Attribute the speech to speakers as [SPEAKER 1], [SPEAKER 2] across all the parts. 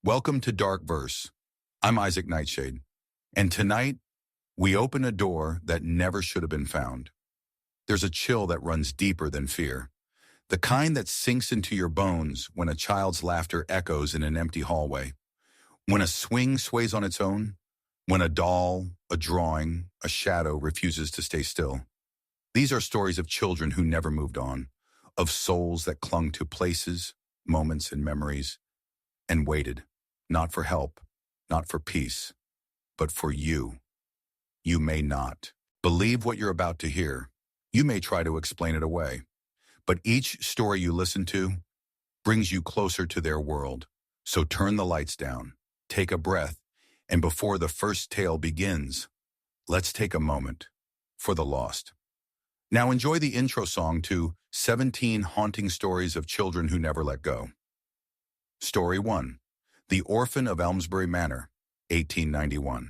[SPEAKER 1] Welcome to Dark Verse. I'm Isaac Nightshade, and tonight we open a door that never should have been found. There's a chill that runs deeper than fear, the kind that sinks into your bones when a child's laughter echoes in an empty hallway, when a swing sways on its own, when a doll, a drawing, a shadow refuses to stay still. These are stories of children who never moved on, of souls that clung to places, moments, and memories, and waited, not for help, not for peace, but for you. You may not believe what you're about to hear. You may try to explain it away. But each story you listen to brings you closer to their world. So turn the lights down, take a breath, and before the first tale begins, let's take a moment for the lost. Now enjoy the intro song to 17 Haunting Stories of Children Who Never Let Go. Story 1. The Orphan of Elmsbury Manor, 1891.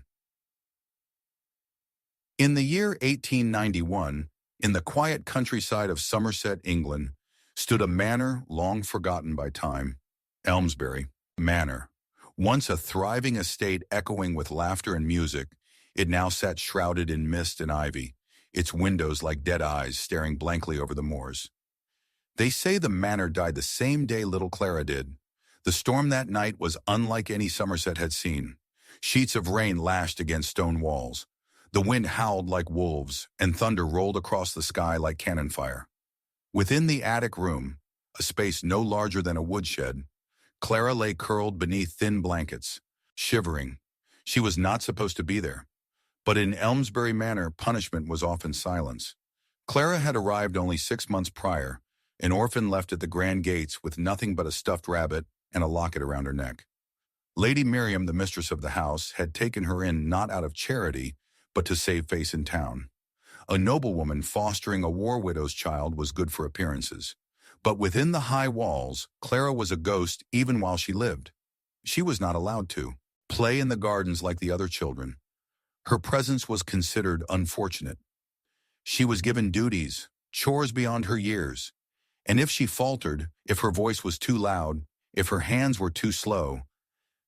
[SPEAKER 1] In the year 1891, in the quiet countryside of Somerset, England, stood a manor long forgotten by time, Elmsbury Manor. Once a thriving estate echoing with laughter and music, it now sat shrouded in mist and ivy, its windows like dead eyes staring blankly over the moors. They say the manor died the same day little Clara did. The storm that night was unlike any Somerset had seen. Sheets of rain lashed against stone walls. The wind howled like wolves, and thunder rolled across the sky like cannon fire. Within the attic room, a space no larger than a woodshed, Clara lay curled beneath thin blankets, shivering. She was not supposed to be there. But in Elmsbury Manor, punishment was often silence. Clara had arrived only 6 months prior, an orphan left at the grand gates with nothing but a stuffed rabbit and a locket around her neck. Lady Miriam, the mistress of the house, had taken her in not out of charity, but to save face in town. A noblewoman fostering a war widow's child was good for appearances. But within the high walls, Clara was a ghost even while she lived. She was not allowed to play in the gardens like the other children. Her presence was considered unfortunate. She was given duties, chores beyond her years. And if she faltered, if her voice was too loud, if her hands were too slow,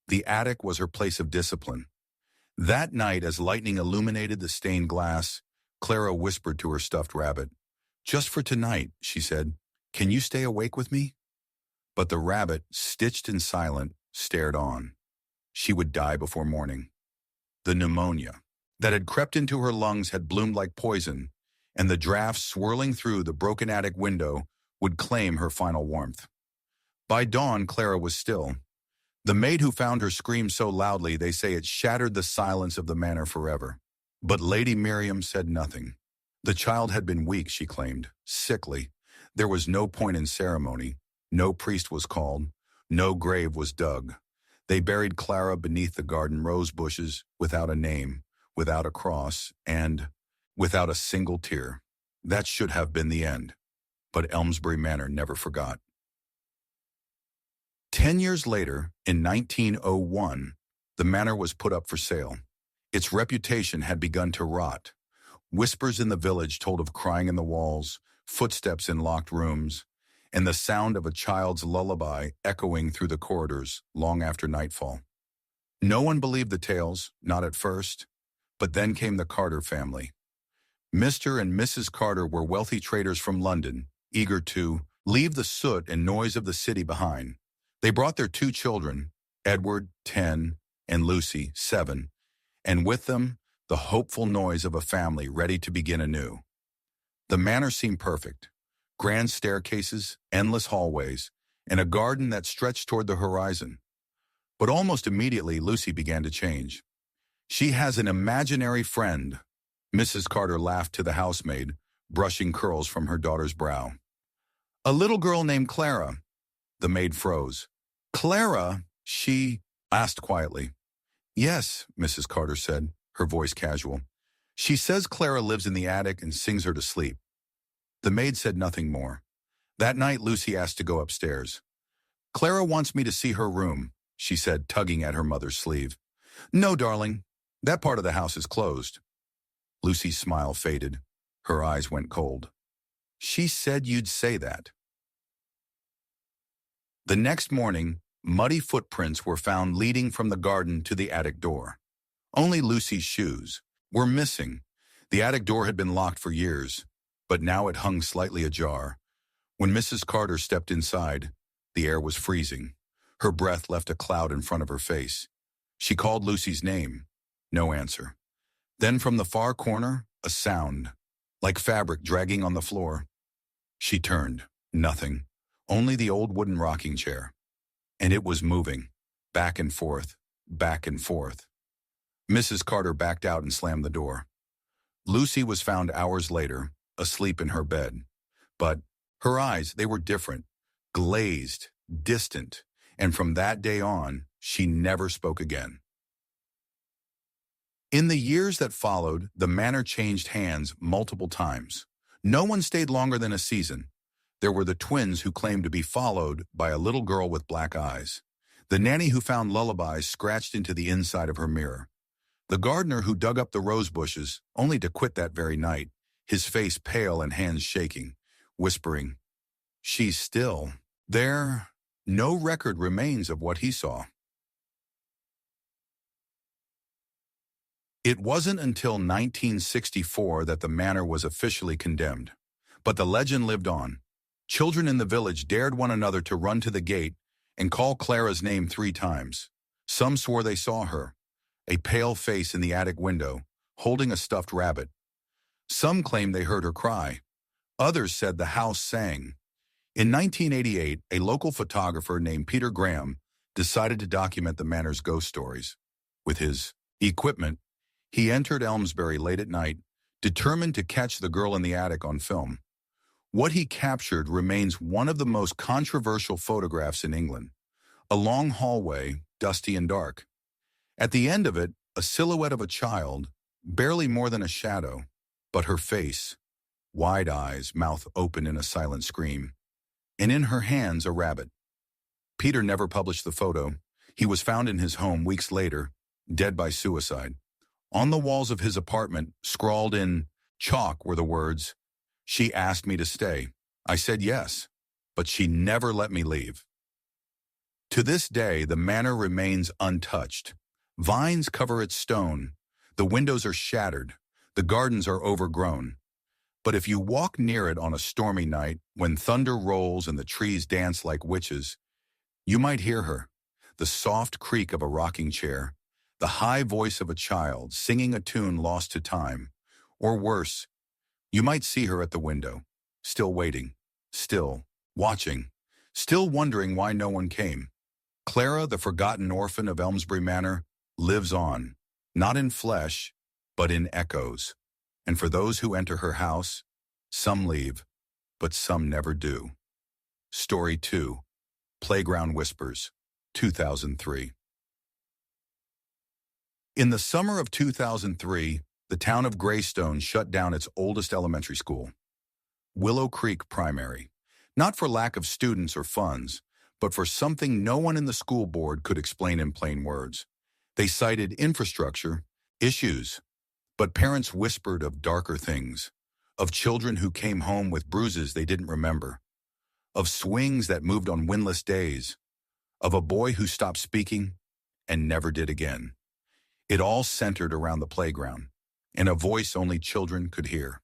[SPEAKER 1] the attic was her place of discipline. That night, as lightning illuminated the stained glass, Clara whispered to her stuffed rabbit. "Just for tonight," she said. "Can you stay awake with me?" But the rabbit, stitched and silent, stared on. She would die before morning. The pneumonia that had crept into her lungs had bloomed like poison, and the draught swirling through the broken attic window would claim her final warmth. By dawn, Clara was still. The maid who found her screamed so loudly they say it shattered the silence of the manor forever. But Lady Miriam said nothing. The child had been weak, she claimed, sickly. There was no point in ceremony. No priest was called. No grave was dug. They buried Clara beneath the garden rose bushes without a name, without a cross, and without a single tear. That should have been the end. But Elmsbury Manor never forgot. 10 years later, in 1901, the manor was put up for sale. Its reputation had begun to rot. Whispers in the village told of crying in the walls, footsteps in locked rooms, and the sound of a child's lullaby echoing through the corridors long after nightfall. No one believed the tales, not at first, but then came the Carter family. Mr. and Mrs. Carter were wealthy traders from London, eager to leave the soot and noise of the city behind. They brought their 2 children, Edward, 10, and Lucy, 7, and with them, the hopeful noise of a family ready to begin anew. The manor seemed perfect. Grand staircases, endless hallways, and a garden that stretched toward the horizon. But almost immediately, Lucy began to change. "She has an imaginary friend," Mrs. Carter laughed to the housemaid, brushing curls from her daughter's brow. "A little girl named Clara." The maid froze. "Clara?" she asked quietly. "Yes," Mrs. Carter said, her voice casual. "She says Clara lives in the attic and sings her to sleep." The maid said nothing more. That night, Lucy asked to go upstairs. "Clara wants me to see her room," she said, tugging at her mother's sleeve. "No, darling, that part of the house is closed." Lucy's smile faded. Her eyes went cold. "She said you'd say that." The next morning, muddy footprints were found leading from the garden to the attic door. Only Lucy's shoes were missing. The attic door had been locked for years, but now it hung slightly ajar. When Mrs. Carter stepped inside, the air was freezing. Her breath left a cloud in front of her face. She called Lucy's name. No answer. Then from the far corner, a sound, like fabric dragging on the floor. She turned. Nothing. Only the old wooden rocking chair. And it was moving, back and forth, back and forth. Mrs. Carter backed out and slammed the door. Lucy was found hours later, asleep in her bed. But her eyes, they were different, glazed, distant, and from that day on, she never spoke again. In the years that followed, the manor changed hands multiple times. No one stayed longer than a season. There were the twins who claimed to be followed by a little girl with black eyes, the nanny who found lullabies scratched into the inside of her mirror, the gardener who dug up the rose bushes, only to quit that very night, his face pale and hands shaking, whispering, "She's still there." No record remains of what he saw. It wasn't until 1964 that the manor was officially condemned. But the legend lived on. Children in the village dared one another to run to the gate and call Clara's name 3 times. Some swore they saw her, a pale face in the attic window, holding a stuffed rabbit. Some claimed they heard her cry. Others said the house sang. In 1988, a local photographer named Peter Graham decided to document the manor's ghost stories. With his equipment, he entered Elmsbury late at night, determined to catch the girl in the attic on film. What he captured remains one of the most controversial photographs in England. A long hallway, dusty and dark. At the end of it, a silhouette of a child, barely more than a shadow, but her face, wide eyes, mouth open in a silent scream, and in her hands a rabbit. Peter never published the photo. He was found in his home weeks later, dead by suicide. On the walls of his apartment, scrawled in chalk, were the words, "She asked me to stay. I said yes, but she never let me leave." To this day, the manor remains untouched. Vines cover its stone. The windows are shattered. The gardens are overgrown. But if you walk near it on a stormy night, when thunder rolls and the trees dance like witches, you might hear her, the soft creak of a rocking chair, the high voice of a child singing a tune lost to time, or worse, you might see her at the window, still waiting, still watching, still wondering why no one came. Clara, the forgotten orphan of Elmsbury Manor, lives on, not in flesh, but in echoes. And for those who enter her house, some leave, but some never do. Story 2, Playground Whispers, 2003. In the summer of 2003, the town of Greystone shut down its oldest elementary school, Willow Creek Primary, not for lack of students or funds, but for something no one in the school board could explain in plain words. They cited infrastructure, issues, but parents whispered of darker things, of children who came home with bruises they didn't remember, of swings that moved on windless days, of a boy who stopped speaking and never did again. It all centered around the playground, and a voice only children could hear.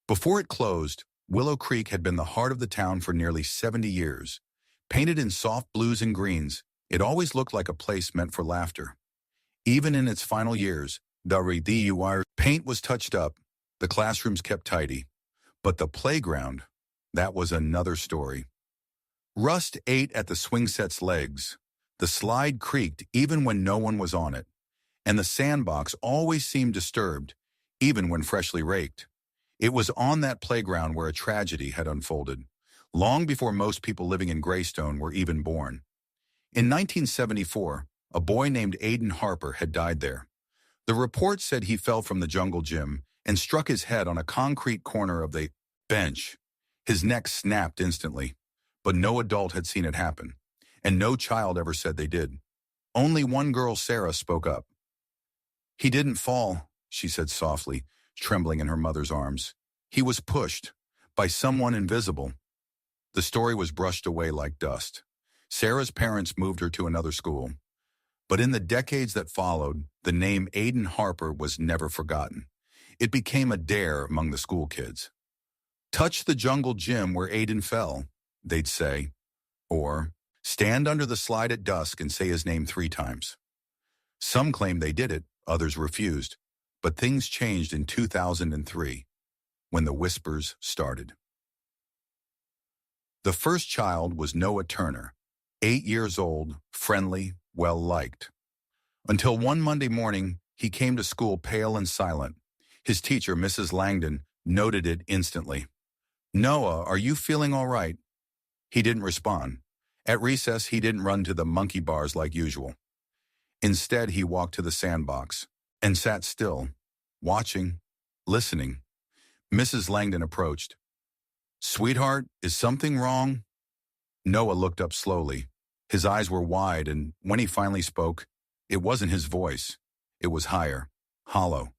[SPEAKER 1] Before it closed, Willow Creek had been the heart of the town for nearly 70 years. Painted in soft blues and greens, it always looked like a place meant for laughter. Even in its final years, the paint was touched up, the classrooms kept tidy. But the playground, that was another story. Rust ate at the swing set's legs. The slide creaked even when no one was on it. And the sandbox always seemed disturbed, even when freshly raked. It was on that playground where a tragedy had unfolded, long before most people living in Greystone were even born. In 1974, a boy named Aiden Harper had died there. The report said he fell from the jungle gym and struck his head on a concrete corner of the bench. His neck snapped instantly, but no adult had seen it happen, and no child ever said they did. Only one girl, Sarah, spoke up. "He didn't fall," she said softly, trembling in her mother's arms. "He was pushed by someone invisible." The story was brushed away like dust. Sarah's parents moved her to another school. But in the decades that followed, the name Aiden Harper was never forgotten. It became a dare among the school kids. Touch the jungle gym where Aiden fell, they'd say. Or, stand under the slide at dusk and say his name 3 times. Some claimed they did it, others refused. But things changed in 2003, when the whispers started. The first child was Noah Turner, 8 years old, friendly, well-liked. Until one Monday morning, he came to school pale and silent. His teacher, Mrs. Langdon, noted it instantly. "Noah, are you feeling all right?" He didn't respond. At recess, he didn't run to the monkey bars like usual. Instead, he walked to the sandbox and sat still, watching, listening. Mrs. Langdon approached. "Sweetheart, is something wrong?" Noah looked up slowly. His eyes were wide, and when he finally spoke, it wasn't his voice. It was higher, hollow.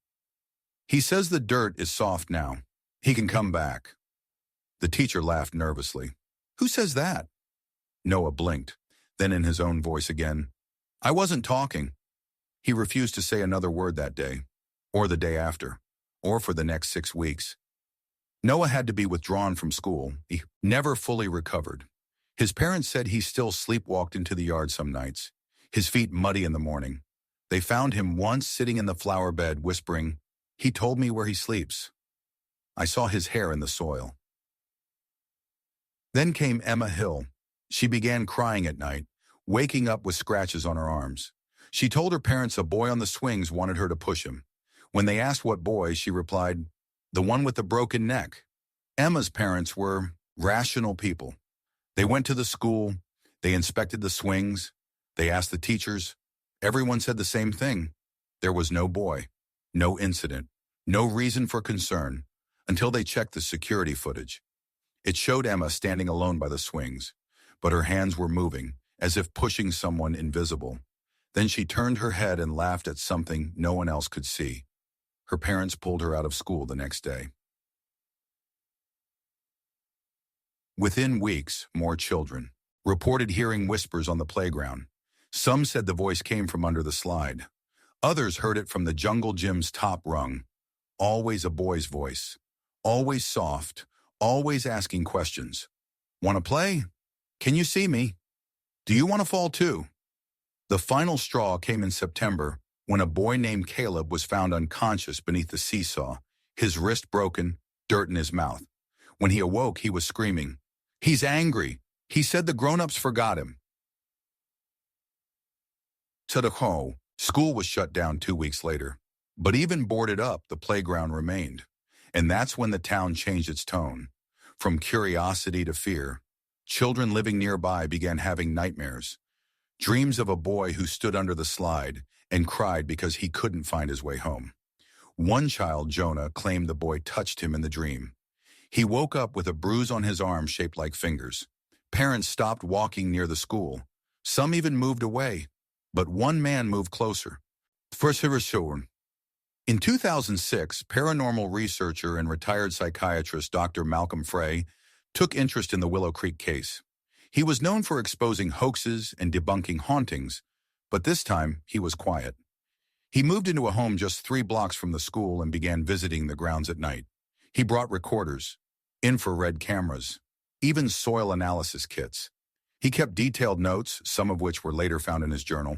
[SPEAKER 1] "He says the dirt is soft now. He can come back." The teacher laughed nervously. "Who says that?" Noah blinked, then in his own voice again. "I wasn't talking." He refused to say another word that day, or the day after, or for the next 6 weeks. Noah had to be withdrawn from school. He never fully recovered. His parents said he still sleepwalked into the yard some nights, his feet muddy in the morning. They found him once sitting in the flower bed, whispering, "He told me where he sleeps." I saw his hair in the soil. Then came Emma Hill. She began crying at night, waking up with scratches on her arms. She told her parents a boy on the swings wanted her to push him. When they asked what boy, she replied, "The one with the broken neck." Emma's parents were rational people. They went to the school, they inspected the swings, they asked the teachers. Everyone said the same thing. There was no boy, no incident, no reason for concern, until they checked the security footage. It showed Emma standing alone by the swings, but her hands were moving, as if pushing someone invisible. Then she turned her head and laughed at something no one else could see. Her parents pulled her out of school the next day. Within weeks, more children reported hearing whispers on the playground. Some said the voice came from under the slide. Others heard it from the jungle gym's top rung. Always a boy's voice. Always soft. Always asking questions. "Want to play? Can you see me? Do you want to fall too?" The final straw came in September when a boy named Caleb was found unconscious beneath the seesaw, his wrist broken, dirt in his mouth. When he awoke, he was screaming, "He's angry. He said the grown-ups forgot him." Tadaho, school was shut down 2 weeks later. But even boarded up, the playground remained. And that's when the town changed its tone. From curiosity to fear, children living nearby began having nightmares. Dreams of a boy who stood under the slide and cried because he couldn't find his way home. One child, Jonah, claimed the boy touched him in the dream. He woke up with a bruise on his arm shaped like fingers. Parents stopped walking near the school. Some even moved away. But one man moved closer. In 2006, paranormal researcher and retired psychiatrist Dr. Malcolm Frey took interest in the Willow Creek case. He was known for exposing hoaxes and debunking hauntings, but this time he was quiet. He moved into a home just 3 blocks from the school and began visiting the grounds at night. He brought recorders, infrared cameras, even soil analysis kits. He kept detailed notes, some of which were later found in his journal.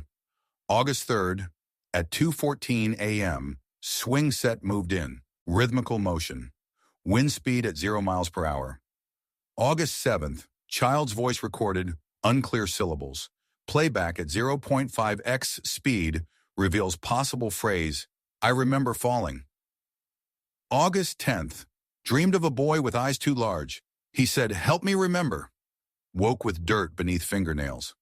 [SPEAKER 1] August 3rd, at 2:14 a.m., swing set moved in, rhythmical motion, wind speed at 0 miles per hour. August 7th, child's voice recorded, unclear syllables. Playback at 0.5x speed reveals possible phrase, "I remember falling." August 10th, dreamed of a boy with eyes too large. He said, "Help me remember." Woke with dirt beneath fingernails.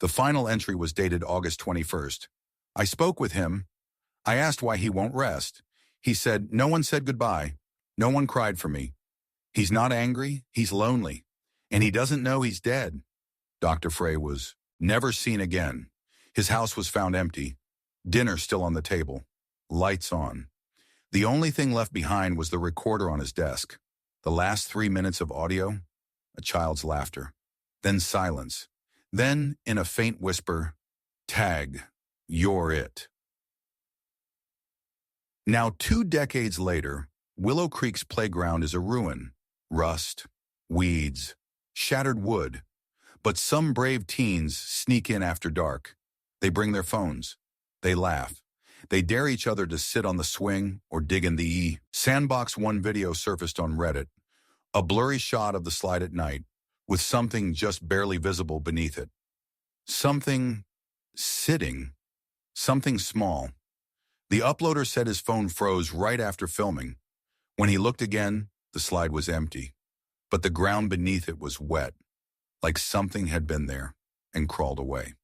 [SPEAKER 1] The final entry was dated August 21st. I spoke with him. I asked why he won't rest. He said, "No one said goodbye. No one cried for me. He's not angry, he's lonely. And he doesn't know he's dead." Dr. Frey was never seen again. His house was found empty. Dinner still on the table. Lights on. The only thing left behind was the recorder on his desk. The last 3 minutes of audio, a child's laughter. Then silence. Then, in a faint whisper, "Tag, you're it." Now, 2 decades later, Willow Creek's playground is a ruin. Rust, weeds, shattered wood. But some brave teens sneak in after dark. They bring their phones. They laugh. They dare each other to sit on the swing or dig in the sandbox. One video surfaced on Reddit, a blurry shot of the slide at night, with something just barely visible beneath it. Something sitting, something small. The uploader said his phone froze right after filming. When he looked again, the slide was empty, but the ground beneath it was wet, like something had been there and crawled away.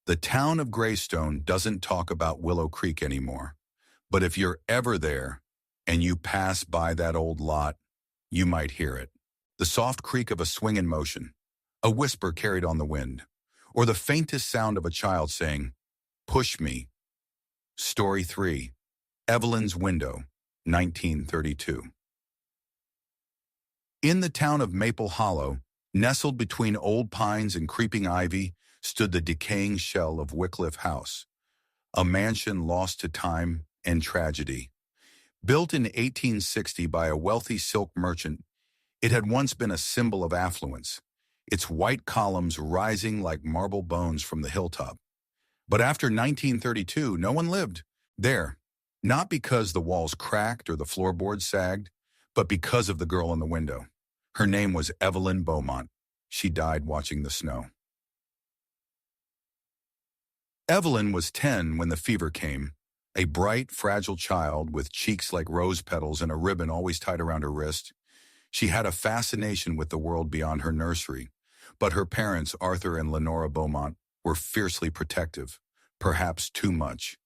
[SPEAKER 1] The town of Greystone doesn't talk about Willow Creek anymore, but if you're ever there and you pass by that old lot, you might hear it. The soft creak of a swing in motion, a whisper carried on the wind, or the faintest sound of a child saying, "Push me." Story 3, Evelyn's Window, 1932. In the town of Maple Hollow, nestled between old pines and creeping ivy, stood the decaying shell of Wycliffe House, a mansion lost to time and tragedy. Built in 1860 by a wealthy silk merchant, it had once been a symbol of affluence, its white columns rising like marble bones from the hilltop. But after 1932, no one lived there, not because the walls cracked or the floorboards sagged, but because of the girl in the window. Her name was Evelyn Beaumont. She died watching the snow. Evelyn was 10 when the fever came, a bright, fragile child with cheeks like rose petals and a ribbon always tied around her wrist. She had a fascination with the world beyond her nursery, but her parents, Arthur and Lenora Beaumont, were fiercely protective, perhaps too much.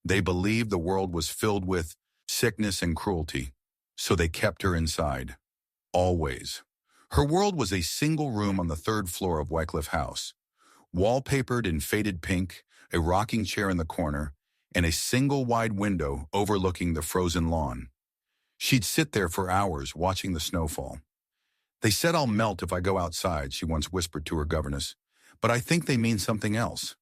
[SPEAKER 1] They believed the world was filled with sickness and cruelty, so they kept her inside. Always. Her world was a single room on the 3rd floor of Wycliffe House, wallpapered in faded pink, a rocking chair in the corner, and a single wide window overlooking the frozen lawn. She'd sit there for hours watching the snowfall. "They said I'll melt if I go outside," she once whispered to her governess, "but I think they mean something else."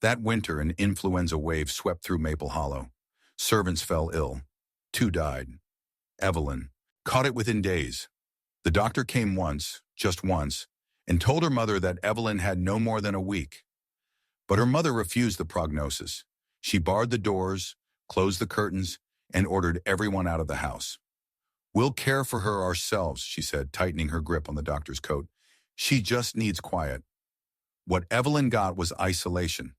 [SPEAKER 1] That winter, an influenza wave swept through Maple Hollow. Servants fell ill. 2 died. Evelyn caught it within days. The doctor came once, just once, and told her mother that Evelyn had no more than a week. But her mother refused the prognosis. She barred the doors, closed the curtains, and ordered everyone out of the house. "We'll care for her ourselves," she said, tightening her grip on the doctor's coat. "She just needs quiet." What Evelyn got was isolation.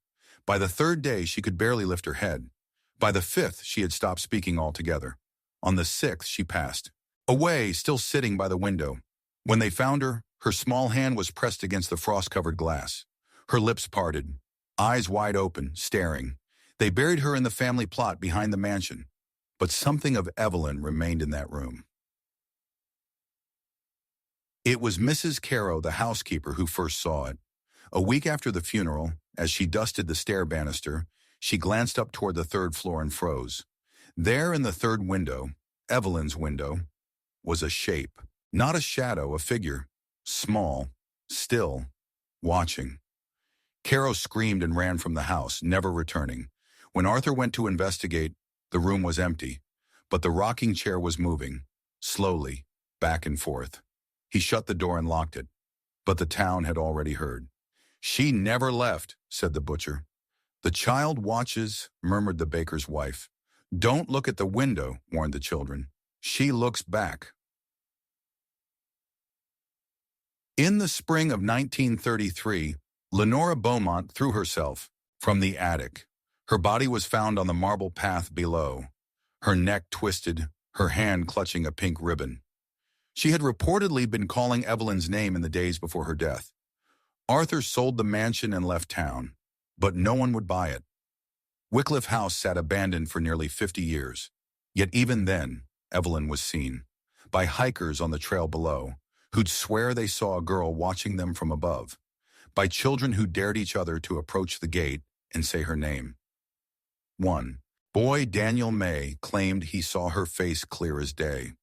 [SPEAKER 1] By the 3rd day, she could barely lift her head. By the 5th, she had stopped speaking altogether. On the 6th, she passed away, still sitting by the window. When they found her, her small hand was pressed against the frost-covered glass. Her lips parted, eyes wide open, staring. They buried her in the family plot behind the mansion, but something of Evelyn remained in that room. It was Mrs. Caro, the housekeeper, who first saw it. A week after the funeral, as she dusted the stair banister, she glanced up toward the 3rd floor and froze. There in the 3rd window, Evelyn's window, was a shape, not a shadow, a figure, small, still, watching. Caro screamed and ran from the house, never returning. When Arthur went to investigate, the room was empty, but the rocking chair was moving, slowly, back and forth. He shut the door and locked it, but the town had already heard. "She never left," said the butcher. "The child watches," murmured the baker's wife. "Don't look at the window," warned the children. "She looks back." In the spring of 1933, Lenora Beaumont threw herself from the attic. Her body was found on the marble path below, her neck twisted, her hand clutching a pink ribbon. She had reportedly been calling Evelyn's name in the days before her death. Arthur sold the mansion and left town, but no one would buy it. Wycliffe House sat abandoned for nearly 50 years. Yet even then, Evelyn was seen by hikers on the trail below, who'd swear they saw a girl watching them from above, by children who dared each other to approach the gate and say her name. One boy, Daniel May, claimed he saw her face clear as day.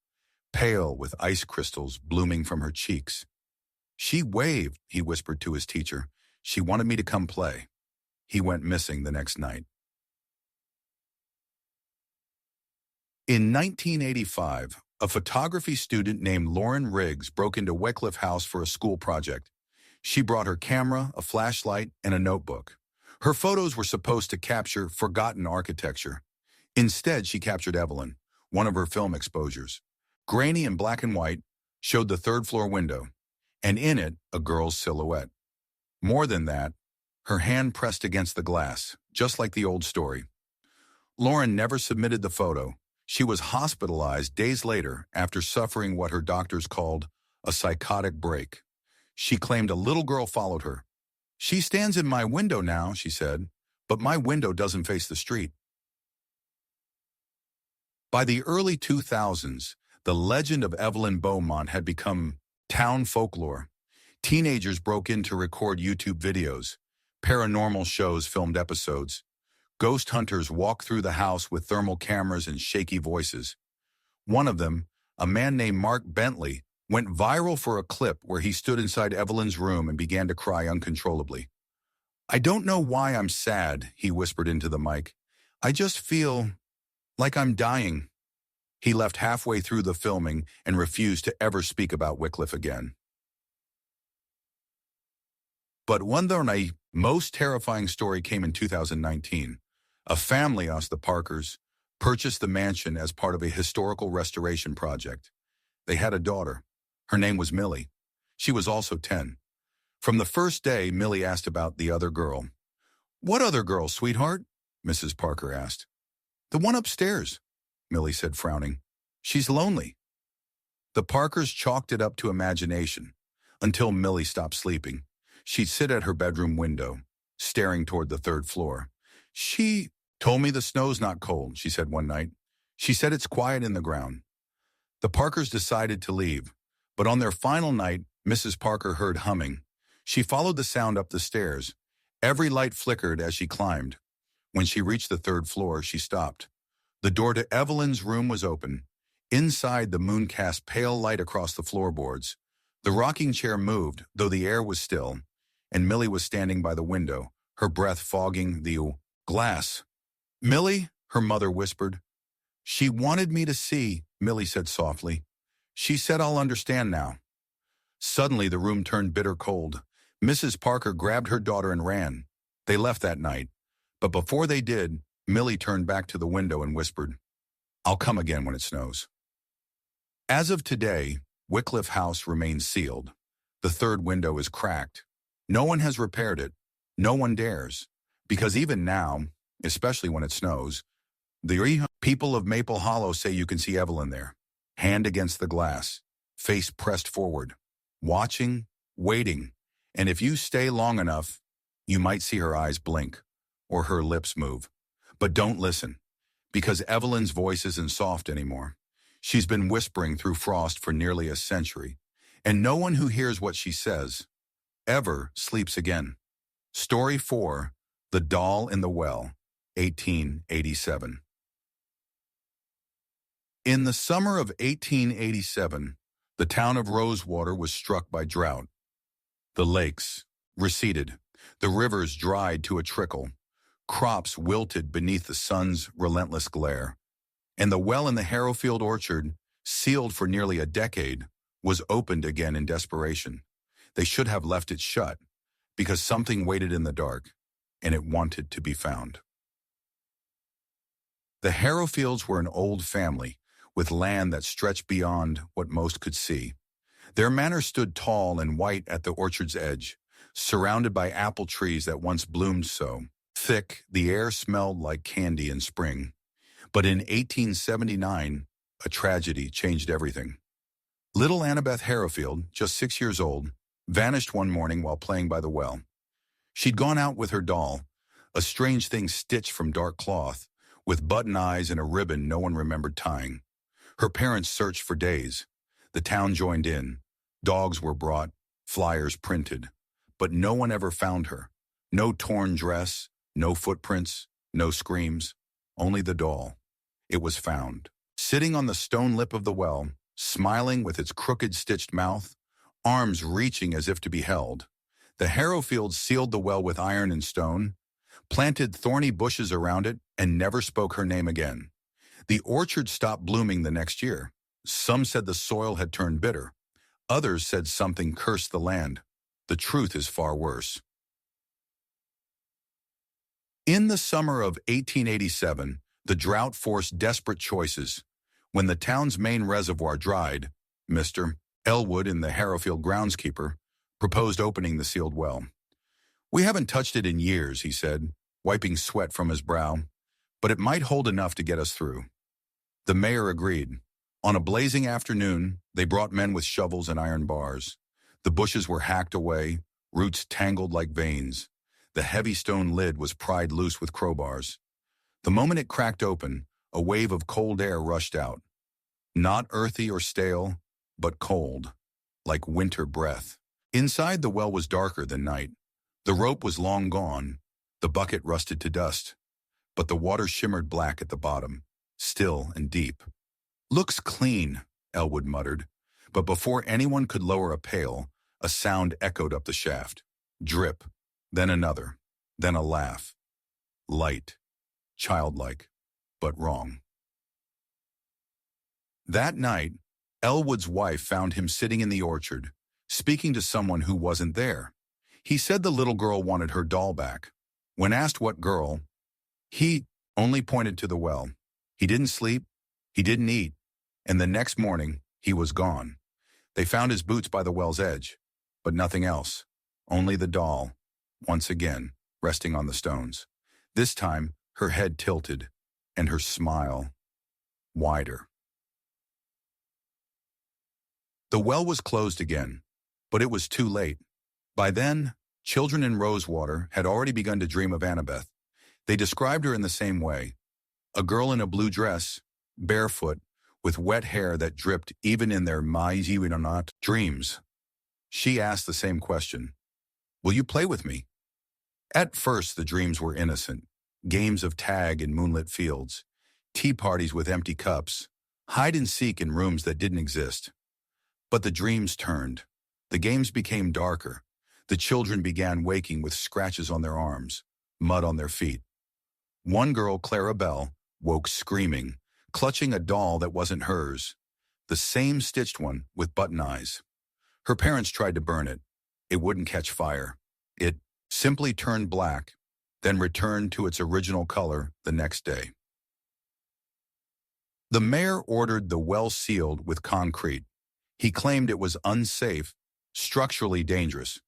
[SPEAKER 1] pale with ice crystals blooming from her cheeks. She waved, he whispered to his teacher. She wanted me to come play. He went missing the next night. In 1985, a photography student named Lauren Riggs broke into Wycliffe House for a school project. She brought her camera, a flashlight, and a notebook. Her photos were supposed to capture forgotten architecture. Instead, she captured Evelyn, one of her film exposures. Grainy and black and white, showed the third-floor window, and in it, a girl's silhouette. More than that, her hand pressed against the glass, just like the old story. Lauren never submitted the photo. She was hospitalized days later after suffering what her doctors called a psychotic break. She claimed a little girl followed her. She stands in my window now, she said, but my window doesn't face the street. By the early 2000s, the legend of Evelyn Beaumont had become town folklore. Teenagers broke in to record YouTube videos. Paranormal shows filmed episodes. Ghost hunters walked through the house with thermal cameras and shaky voices. One of them, a man named Mark Bentley, went viral for a clip where he stood inside Evelyn's room and began to cry uncontrollably. I don't know why I'm sad, he whispered into the mic. I just feel like I'm dying. He left halfway through the filming and refused to ever speak about Wycliffe again. But one of the most terrifying story came in 2019. A family, us the Parkers, purchased the mansion as part of a historical restoration project. They had a daughter. Her name was Millie. She was also 10. From the first day, Millie asked about the other girl. What other girl, sweetheart? Mrs. Parker asked. The one upstairs, Millie said, frowning. She's lonely. The Parkers chalked it up to imagination until Millie stopped sleeping. She'd sit at her bedroom window, staring toward the third floor. She told me the snow's not cold, she said one night. She said it's quiet in the ground. The Parkers decided to leave, but on their final night, Mrs. Parker heard humming. She followed the sound up the stairs. Every light flickered as she climbed. When she reached the third floor, she stopped. The door to Evelyn's room was open. Inside, the moon cast pale light across the floorboards. The rocking chair moved, though the air was still, and Millie was standing by the window, her breath fogging the glass. Millie, her mother whispered. She wanted me to see, Millie said softly. She said I'll understand now. Suddenly, the room turned bitter cold. Mrs. Parker grabbed her daughter and ran. They left that night, but before they did, Millie turned back to the window and whispered, I'll come again when it snows. As of today, Wycliffe House remains sealed. The third window is cracked. No one has repaired it. No one dares. Because even now, especially when it snows, the people of Maple Hollow say you can see Evelyn there, hand against the glass, face pressed forward, watching, waiting, and if you stay long enough, you might see her eyes blink or her lips move. But don't listen, because Evelyn's voice isn't soft anymore. She's been whispering through frost for nearly a century, and no one who hears what she says ever sleeps again. Story 4, The Doll in the Well, 1887. In the summer of 1887, the town of Rosewater was struck by drought. The lakes receded, the rivers dried to a trickle, crops wilted beneath the sun's relentless glare, and the well in the Harrowfield orchard, sealed for nearly a decade, was opened again in desperation. They should have left it shut, because something waited in the dark, and it wanted to be found. The Harrowfields were an old family, with land that stretched beyond what most could see. Their manor stood tall and white at the orchard's edge, surrounded by apple trees that once bloomed so thick the air smelled like candy in spring. But in 1879, a tragedy changed everything. Little Annabeth Harrowfield, just 6 years old, vanished one morning while playing by the well. She'd gone out with her doll, a strange thing stitched from dark cloth, with button eyes and a ribbon no one remembered tying. Her parents searched for days. The town joined in. Dogs were brought, flyers printed. But no one ever found her. No torn dress, no footprints, no screams, only the doll. It was found, sitting on the stone lip of the well, smiling with its crooked stitched mouth, arms reaching as if to be held. The Harrowfields sealed the well with iron and stone, planted thorny bushes around it, and never spoke her name again. The orchard stopped blooming the next year. Some said the soil had turned bitter. Others said something cursed the land. The truth is far worse. In the summer of 1887, the drought forced desperate choices. When the town's main reservoir dried, Mr. Elwood and the Harrowfield groundskeeper proposed opening the sealed well. "We haven't touched it in years," he said, wiping sweat from his brow, "but it might hold enough to get us through." The mayor agreed. On a blazing afternoon, they brought men with shovels and iron bars. The bushes were hacked away, roots tangled like veins. The heavy stone lid was pried loose with crowbars. The moment it cracked open, a wave of cold air rushed out. Not earthy or stale, but cold, like winter breath. Inside, the well was darker than night. The rope was long gone, the bucket rusted to dust, but the water shimmered black at the bottom, still and deep. "Looks clean," Elwood muttered, but before anyone could lower a pail, a sound echoed up the shaft. Drip, then another, then a laugh. Light, childlike, but wrong. That night, Elwood's wife found him sitting in the orchard, speaking to someone who wasn't there. He said the little girl wanted her doll back. When asked what girl, he only pointed to the well. He didn't sleep, he didn't eat, and the next morning, he was gone. They found his boots by the well's edge, but nothing else. Only the doll, once again, resting on the stones. This time, her head tilted, and her smile wider. The well was closed again, but it was too late. By then, children in Rosewater had already begun to dream of Annabeth. They described her in the same way. A girl in a blue dress, barefoot, with wet hair that dripped even in their not dreams. She asked the same question, "Will you play with me?" At first, the dreams were innocent. Games of tag in moonlit fields, tea parties with empty cups, hide and seek in rooms that didn't exist. But the dreams turned. The games became darker. The children began waking with scratches on their arms, mud on their feet. One girl, Clara Bell, woke screaming, clutching a doll that wasn't hers, the same stitched one with button eyes. Her parents tried to burn it. It wouldn't catch fire. It simply turned black, then returned to its original color the next day. The mayor ordered the well sealed with concrete. He claimed it was unsafe, structurally dangerous.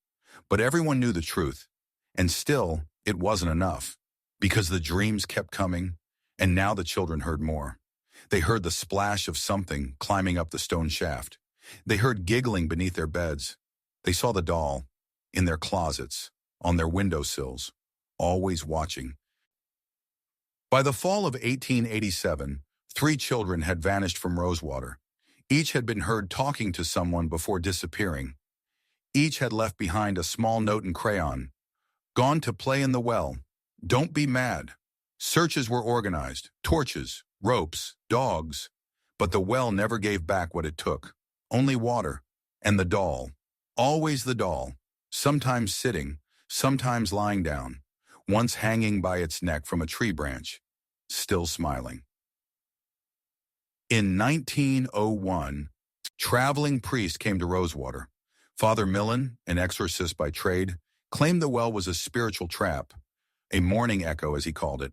[SPEAKER 1] But everyone knew the truth, and still, it wasn't enough, because the dreams kept coming, and now the children heard more. They heard the splash of something climbing up the stone shaft. They heard giggling beneath their beds. They saw the doll, in their closets, on their windowsills, always watching. By the fall of 1887, 3 children had vanished from Rosewater. Each had been heard talking to someone before disappearing. Each had left behind a small note in crayon. "Gone to play in the well. Don't be mad." Searches were organized, torches, ropes, dogs. But the well never gave back what it took. Only water. And the doll. Always the doll. Sometimes sitting, sometimes lying down. Once hanging by its neck from a tree branch. Still smiling. In 1901, traveling priest came to Rosewater. Father Millen, an exorcist by trade, claimed the well was a spiritual trap, a morning echo as he called it.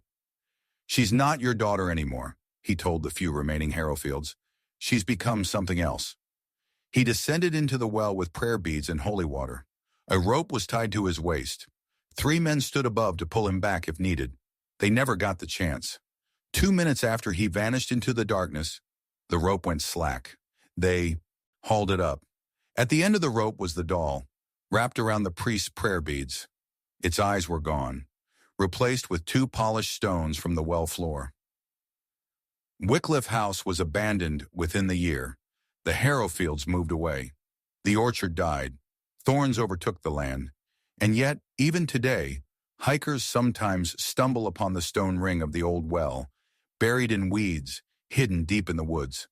[SPEAKER 1] "She's not your daughter anymore," he told the few remaining Harrowfields. "She's become something else." He descended into the well with prayer beads and holy water. A rope was tied to his waist. 3 men stood above to pull him back if needed. They never got the chance. 2 minutes after he vanished into the darkness, the rope went slack. They hauled it up. At the end of the rope was the doll, wrapped around the priest's prayer beads. Its eyes were gone, replaced with 2 polished stones from the well floor. Wycliffe House was abandoned within the year. The Harrowfields moved away. The orchard died. Thorns overtook the land. And yet, even today, hikers sometimes stumble upon the stone ring of the old well, buried in weeds, hidden deep in the woods.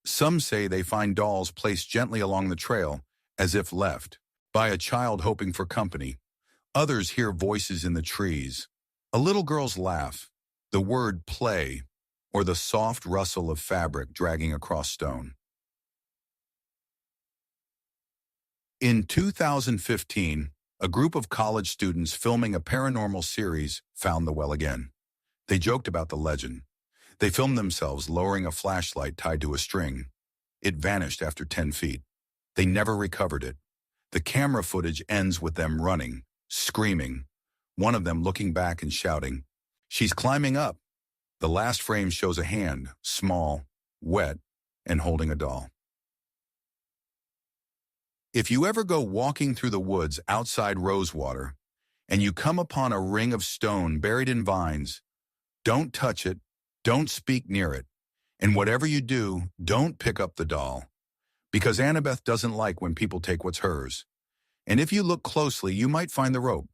[SPEAKER 1] Some say they find dolls placed gently along the trail, as if left by a child hoping for company. Others hear voices in the trees, a little girl's laugh, the word play, or the soft rustle of fabric dragging across stone. In 2015, a group of college students filming a paranormal series found the well again. They joked about the legend. They filmed themselves lowering a flashlight tied to a string. It vanished after 10 feet. They never recovered it. The camera footage ends with them running, screaming, one of them looking back and shouting, "She's climbing up." The last frame shows a hand, small, wet, and holding a doll. If you ever go walking through the woods outside Rosewater and you come upon a ring of stone buried in vines, don't touch it, don't speak near it, and whatever you do, don't pick up the doll, because Annabeth doesn't like when people take what's hers. And if you look closely, you might find the rope,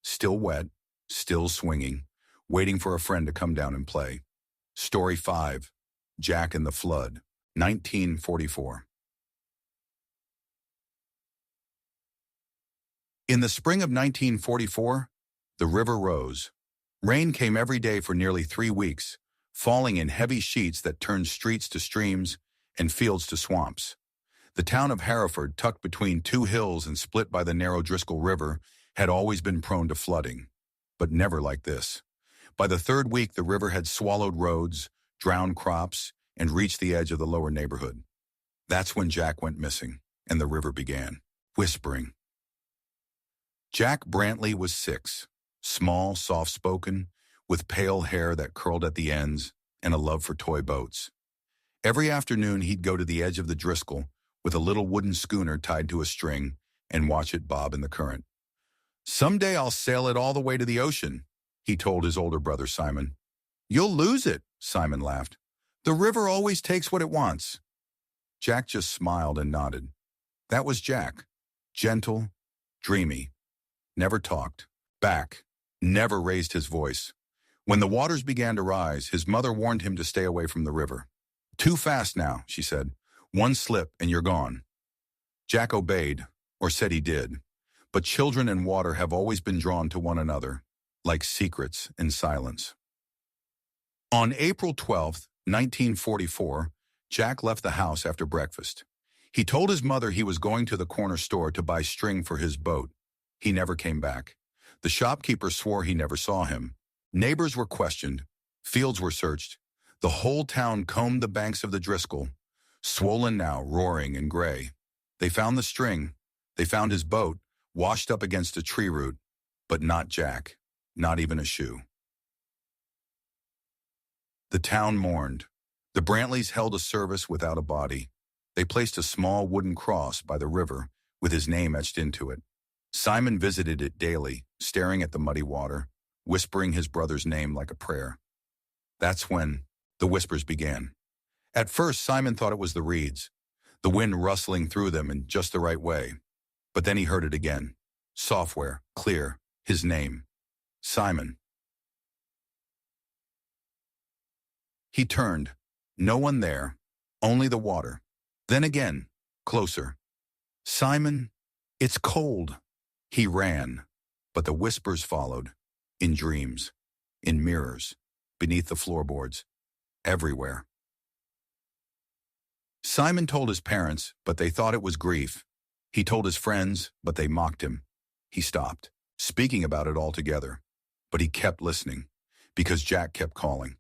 [SPEAKER 1] still wet, still swinging, waiting for a friend to come down and play. Story 5, Jack and the Flood, 1944. In the spring of 1944, the river rose. Rain came every day for nearly 3 weeks, falling in heavy sheets that turned streets to streams and fields to swamps. The town of Hereford, tucked between 2 hills and split by the narrow Driscoll River, had always been prone to flooding, but never like this. By the 3rd week, the river had swallowed roads, drowned crops, and reached the edge of the lower neighborhood. That's when Jack went missing, and the river began, whispering. Jack Brantley was 6, small, soft-spoken, with pale hair that curled at the ends and a love for toy boats. Every afternoon, he'd go to the edge of the Driscoll with a little wooden schooner tied to a string and watch it bob in the current. "Someday I'll sail it all the way to the ocean," he told his older brother Simon. "You'll lose it," Simon laughed. "The river always takes what it wants." Jack just smiled and nodded. That was Jack, gentle, dreamy, never talked back, never raised his voice. When the waters began to rise, his mother warned him to stay away from the river. "Too fast now," she said. "One slip and you're gone." Jack obeyed, or said he did. But children and water have always been drawn to one another, like secrets in silence. On April 12th, 1944, Jack left the house after breakfast. He told his mother he was going to the corner store to buy string for his boat. He never came back. The shopkeeper swore he never saw him. Neighbors were questioned. Fields were searched. The whole town combed the banks of the Driscoll, swollen now, roaring and gray. They found the string. They found his boat, washed up against a tree root, but not Jack, not even a shoe. The town mourned. The Brantleys held a service without a body. They placed a small wooden cross by the river with his name etched into it. Simon visited it daily, staring at the muddy water, whispering his brother's name like a prayer. That's when the whispers began. At first, Simon thought it was the reeds, the wind rustling through them in just the right way. But then he heard it again. Software, clear, his name. Simon. He turned. No one there, only the water. Then again, closer. "Simon, it's cold." He ran, but the whispers followed, in dreams, in mirrors, beneath the floorboards, everywhere. Simon told his parents, but they thought it was grief. He told his friends, but they mocked him. He stopped, speaking about it altogether, but he kept listening, because Jack kept calling.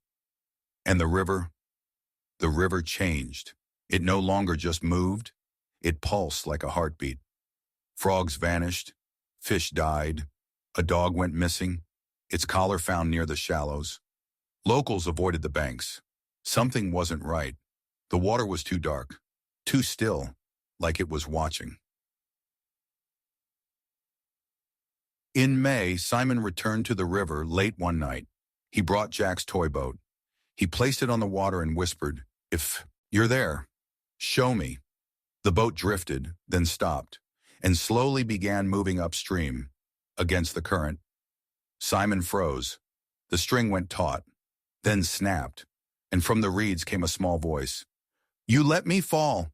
[SPEAKER 1] And the river changed. It no longer just moved, it pulsed like a heartbeat. Frogs vanished, fish died, a dog went missing, its collar found near the shallows. Locals avoided the banks. Something wasn't right. The water was too dark, too still, like it was watching. In May, Simon returned to the river late one night. He brought Jack's toy boat. He placed it on the water and whispered, "If you're there, show me." The boat drifted, then stopped, and slowly began moving upstream, against the current. Simon froze. The string went taut, then snapped, and from the reeds came a small voice. "You let me fall!"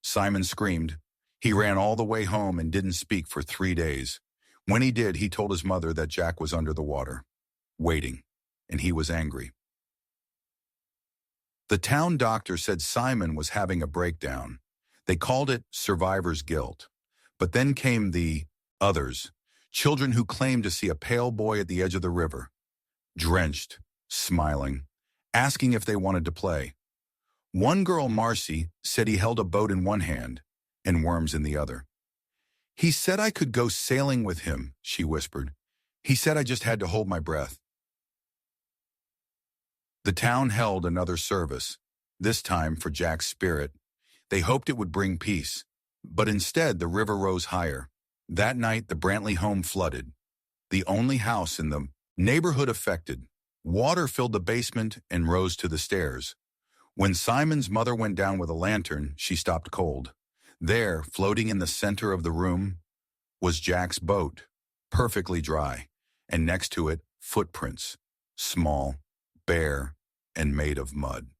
[SPEAKER 1] Simon screamed. He ran all the way home and didn't speak for 3 days. When he did, he told his mother that Jack was under the water, waiting, and he was angry. The town doctor said Simon was having a breakdown. They called it survivor's guilt. But then came the others, children who claimed to see a pale boy at the edge of the river, drenched, smiling, asking if they wanted to play. One girl, Marcy, said he held a boat in one hand and worms in the other. "He said I could go sailing with him," she whispered. "He said I just had to hold my breath." The town held another service, this time for Jack's spirit. They hoped it would bring peace, but instead the river rose higher. That night the Brantley home flooded, the only house in the neighborhood affected. Water filled the basement and rose to the stairs. When Simon's mother went down with a lantern, she stopped cold. There, floating in the center of the room, was Jack's boat, perfectly dry, and next to it, footprints, small, bare, and made of mud.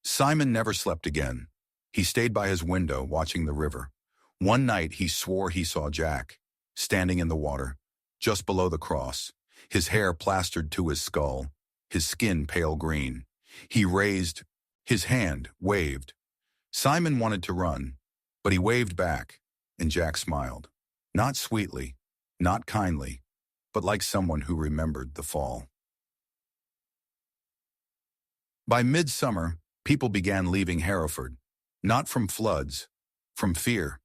[SPEAKER 1] Simon never slept again. He stayed by his window, watching the river. One night he swore he saw Jack, standing in the water, just below the cross, his hair plastered to his skull, his skin pale green. He raised his hand, waved. Simon wanted to run, but he waved back, and Jack smiled. Not sweetly, not kindly, but like someone who remembered the fall. By midsummer, people began leaving Hereford, not from floods, from fear.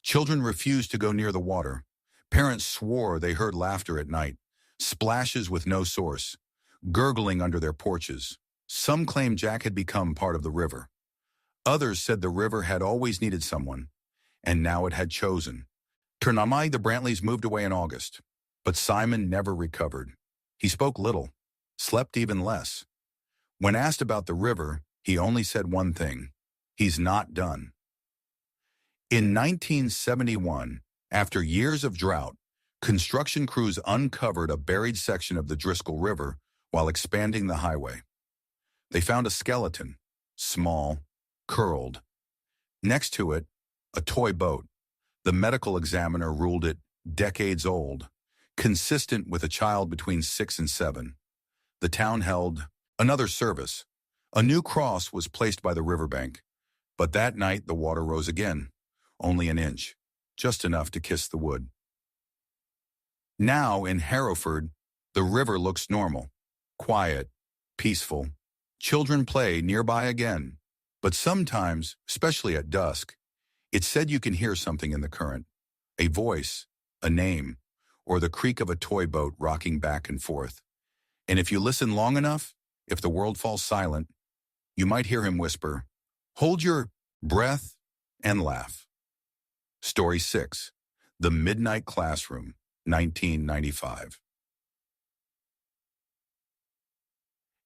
[SPEAKER 1] Children refused to go near the water. Parents swore they heard laughter at night, splashes with no source, gurgling under their porches. Some claimed Jack had become part of the river. Others said the river had always needed someone, and now it had chosen. Turnamai, the Brantleys moved away in August, but Simon never recovered. He spoke little, slept even less. When asked about the river, he only said one thing: he's not done. In 1971, after years of drought, construction crews uncovered a buried section of the Driscoll River while expanding the highway. They found a skeleton, small, curled. Next to it, a toy boat. The medical examiner ruled it decades old, consistent with a child between 6 and 7. The town held another service. A new cross was placed by the riverbank, but that night the water rose again, only an inch, just enough to kiss the wood. Now in Hereford, the river looks normal, quiet, peaceful. Children play nearby again, but sometimes, especially at dusk, it's said you can hear something in the current, a voice, a name, or the creak of a toy boat rocking back and forth. And if you listen long enough, if the world falls silent, you might hear him whisper, "Hold your breath and laugh." Story 6, The Midnight Classroom, 1995.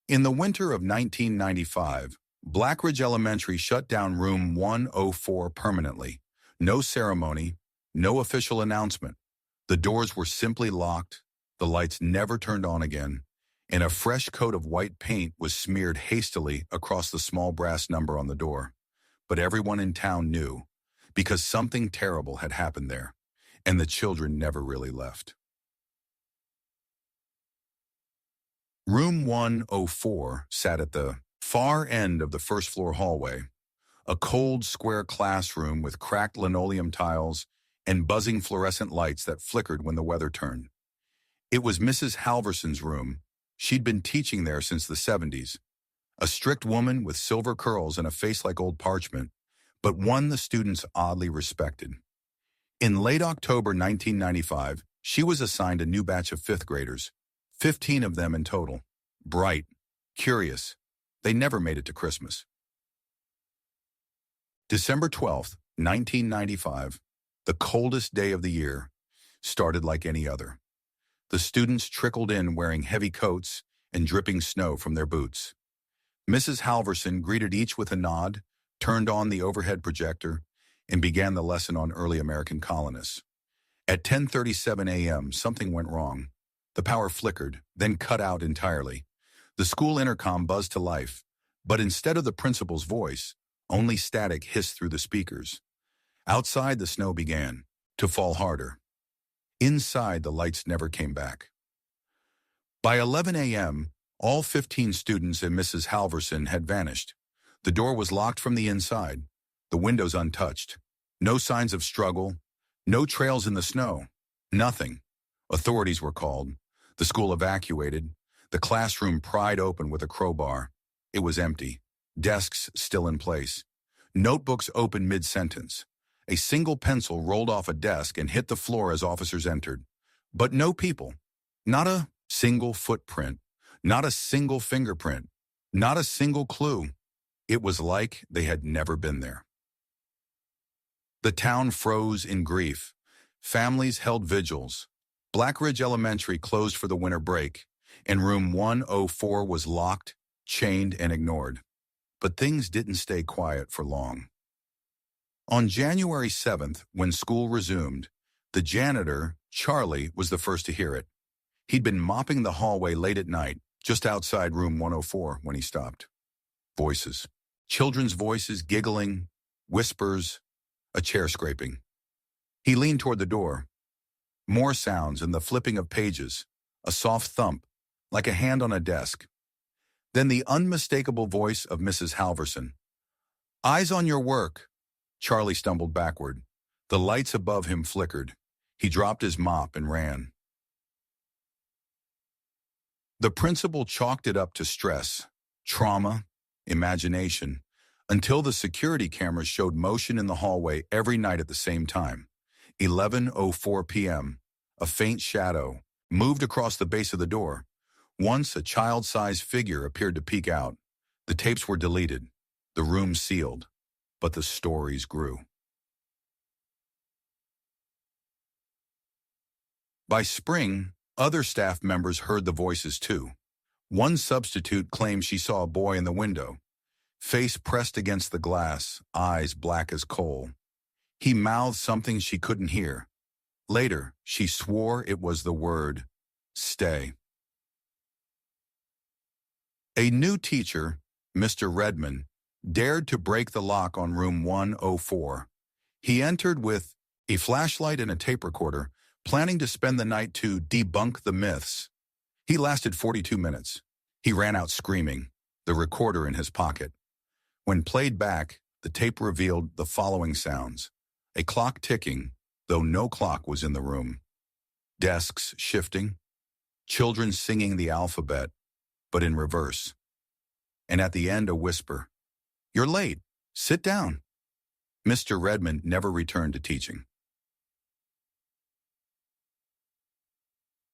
[SPEAKER 1] In the winter of 1995, Blackridge Elementary shut down room 104 permanently. No ceremony, no official announcement. The doors were simply locked, the lights never turned on again, and a fresh coat of white paint was smeared hastily across the small brass number on the door. But everyone in town knew, because something terrible had happened there, and the children never really left. Room 104 sat at the far end of the first-floor hallway, a cold, square classroom with cracked linoleum tiles and buzzing fluorescent lights that flickered when the weather turned. It was Mrs. Halverson's room. She'd been teaching there since the 70s. A strict woman with silver curls and a face like old parchment, but one the students oddly respected. In late October 1995, she was assigned a new batch of 5th graders, 15 of them in total. Bright, curious. They never made it to Christmas. December 12th, 1995, the coldest day of the year, started like any other. The students trickled in wearing heavy coats and dripping snow from their boots. Mrs. Halverson greeted each with a nod, turned on the overhead projector, and began the lesson on early American colonists. At 10:37 a.m., something went wrong. The power flickered, then cut out entirely. The school intercom buzzed to life. But instead of the principal's voice, only static hissed through the speakers. Outside, the snow began to fall harder. Inside, the lights never came back. By 11 a.m., all 15 students and Mrs. Halverson had vanished. The door was locked from the inside, the windows untouched. No signs of struggle, no trails in the snow, nothing. Authorities were called, the school evacuated, the classroom pried open with a crowbar. It was empty, desks still in place, notebooks open mid-sentence. A single pencil rolled off a desk and hit the floor as officers entered. But no people, not a single footprint, not a single fingerprint, not a single clue. It was like they had never been there. The town froze in grief. Families held vigils. Blackridge Elementary closed for the winter break, and room 104 was locked, chained, and ignored. But things didn't stay quiet for long. On January 7th, when school resumed, the janitor, Charlie, was the first to hear it. He'd been mopping the hallway late at night, just outside room 104, when he stopped. Voices. Children's voices giggling, whispers, a chair scraping. He leaned toward the door. More sounds and the flipping of pages, a soft thump, like a hand on a desk. Then the unmistakable voice of Mrs. Halverson. "Eyes on your work." Charlie stumbled backward. The lights above him flickered. He dropped his mop and ran. The principal chalked it up to stress, trauma, imagination, until the security cameras showed motion in the hallway every night at the same time. 11:04 p.m., a faint shadow moved across the base of the door. Once a child-sized figure appeared to peek out. The tapes were deleted, the room sealed, but the stories grew. By spring, other staff members heard the voices too. One substitute claimed she saw a boy in the window, face pressed against the glass, eyes black as coal. He mouthed something she couldn't hear. Later, she swore it was the word, "Stay." A new teacher, Mr. Redmond, dared to break the lock on room 104. He entered with a flashlight and a tape recorder, planning to spend the night to debunk the myths. He lasted 42 minutes. He ran out screaming, the recorder in his pocket. When played back, the tape revealed the following sounds. A clock ticking, though no clock was in the room. Desks shifting. Children singing the alphabet, but in reverse. And at the end, a whisper. "You're late. Sit down." Mr. Redmond never returned to teaching.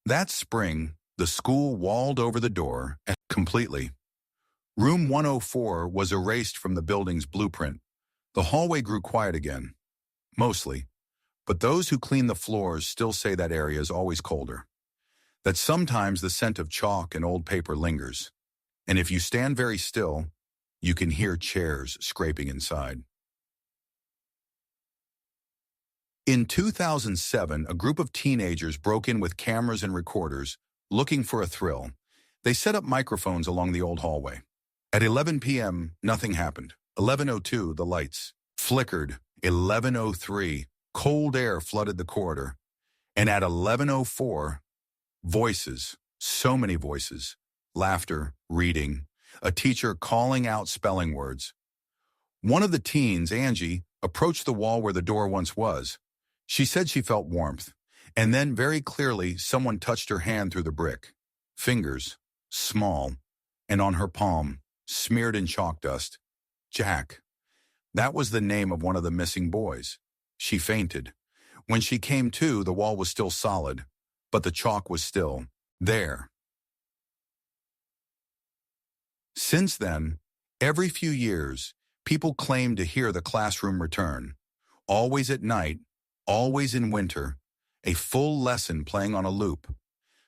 [SPEAKER 1] That spring, the school walled over the door completely. Room 104 was erased from the building's blueprint. The hallway grew quiet again. Mostly. But those who clean the floors still say that area is always colder. That sometimes the scent of chalk and old paper lingers. And if you stand very still, you can hear chairs scraping inside. In 2007, a group of teenagers broke in with cameras and recorders, looking for a thrill. They set up microphones along the old hallway. At 11 p.m., nothing happened. 11:02, the lights flickered. 11:03, cold air flooded the corridor. And at 11:04, voices, so many voices, laughter, reading, a teacher calling out spelling words. One of the teens, Angie, approached the wall where the door once was. She said she felt warmth, and then very clearly someone touched her hand through the brick. Fingers, small, and on her palm, smeared in chalk dust. Jack. That was the name of one of the missing boys. She fainted. When she came to, the wall was still solid, but the chalk was still there. Since then, every few years, people claim to hear the classroom return. Always at night, always in winter, a full lesson playing on a loop.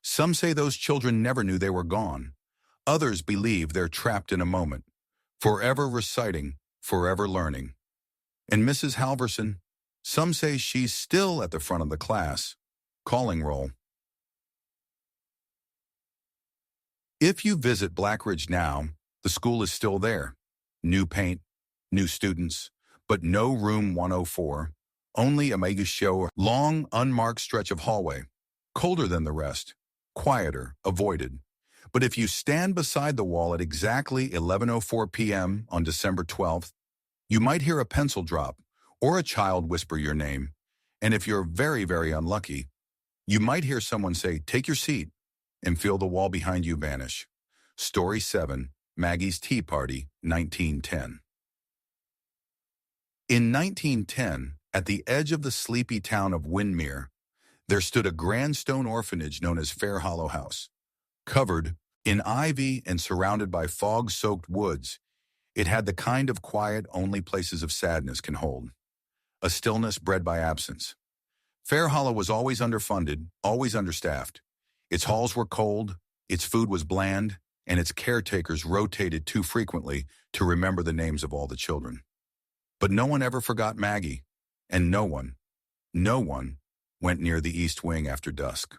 [SPEAKER 1] Some say those children never knew they were gone. Others believe they're trapped in a moment, forever reciting, forever learning. And Mrs. Halverson, some say she's still at the front of the class, calling roll. If you visit Blackridge now, the school is still there. New paint, new students, but no room 104. Only a mega show, long, unmarked stretch of hallway. Colder than the rest. Quieter, avoided. But if you stand beside the wall at exactly 11:04 p.m. on December 12th, you might hear a pencil drop or a child whisper your name. And if you're very, very unlucky, you might hear someone say, "Take your seat," and feel the wall behind you vanish. Story 7, Maggie's Tea Party, 1910. In 1910, at the edge of the sleepy town of Windermere, there stood a grand stone orphanage known as Fair Hollow House. Covered in ivy and surrounded by fog-soaked woods, it had the kind of quiet only places of sadness can hold. A stillness bred by absence. Fair Hollow was always underfunded, always understaffed. Its halls were cold, its food was bland, and its caretakers rotated too frequently to remember the names of all the children. But no one ever forgot Maggie, and no one went near the East Wing after dusk.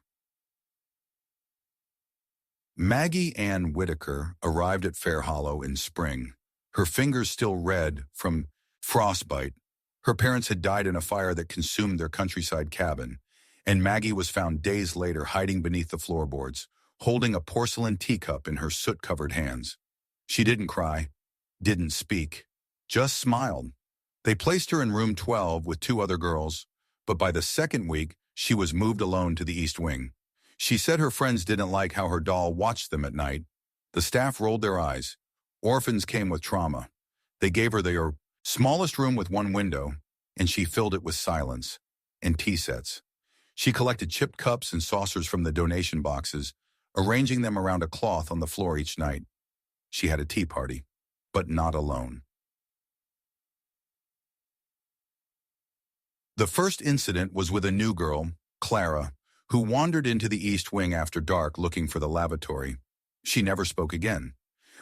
[SPEAKER 1] Maggie Ann Whitaker arrived at Fair Hollow in spring, her fingers still red from frostbite. Her parents had died in a fire that consumed their countryside cabin, and Maggie was found days later hiding beneath the floorboards, holding a porcelain teacup in her soot-covered hands. She didn't cry, didn't speak, just smiled. They placed her in room 12 with 2 other girls, but by the second week, she was moved alone to the East Wing. She said her friends didn't like how her doll watched them at night. The staff rolled their eyes. Orphans came with trauma. They gave her their smallest room with 1 window, and she filled it with silence and tea sets. She collected chipped cups and saucers from the donation boxes, arranging them around a cloth on the floor each night. She had a tea party, but not alone. The first incident was with a new girl, Clara, who wandered into the East Wing after dark looking for the lavatory. She never spoke again.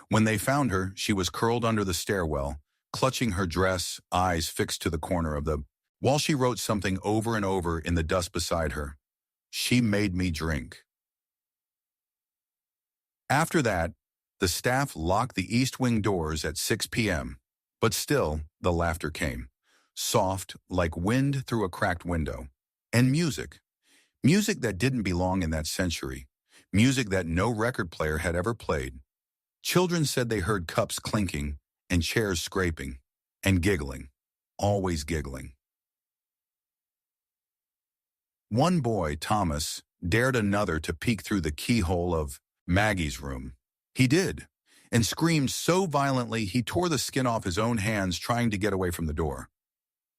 [SPEAKER 1] When they found her, she was curled under the stairwell, clutching her dress, eyes fixed to the corner of the while she wrote something over and over in the dust beside her. "She made me drink." After that, the staff locked the East Wing doors at 6 p.m., but still, the laughter came. Soft, like wind through a cracked window. And music. Music that didn't belong in that century. Music that no record player had ever played. Children said they heard cups clinking and chairs scraping and giggling. Always giggling. One boy, Thomas, dared another to peek through the keyhole of Maggie's room. He did, and screamed so violently he tore the skin off his own hands trying to get away from the door.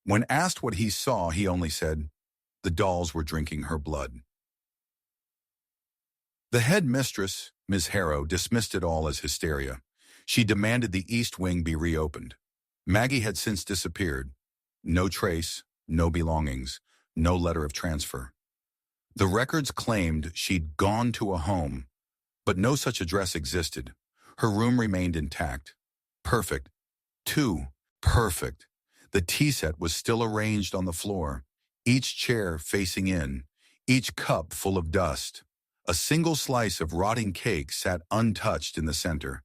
[SPEAKER 1] When asked what he saw, he only said, "The dolls were drinking her blood." The head mistress, Ms. Harrow, dismissed it all as hysteria. She demanded the East Wing be reopened. Maggie had since disappeared. No trace, no belongings, no letter of transfer. The records claimed she'd gone to a home, but no such address existed. Her room remained intact. Perfect. Too perfect. The tea set was still arranged on the floor, each chair facing in, each cup full of dust. A single slice of rotting cake sat untouched in the center,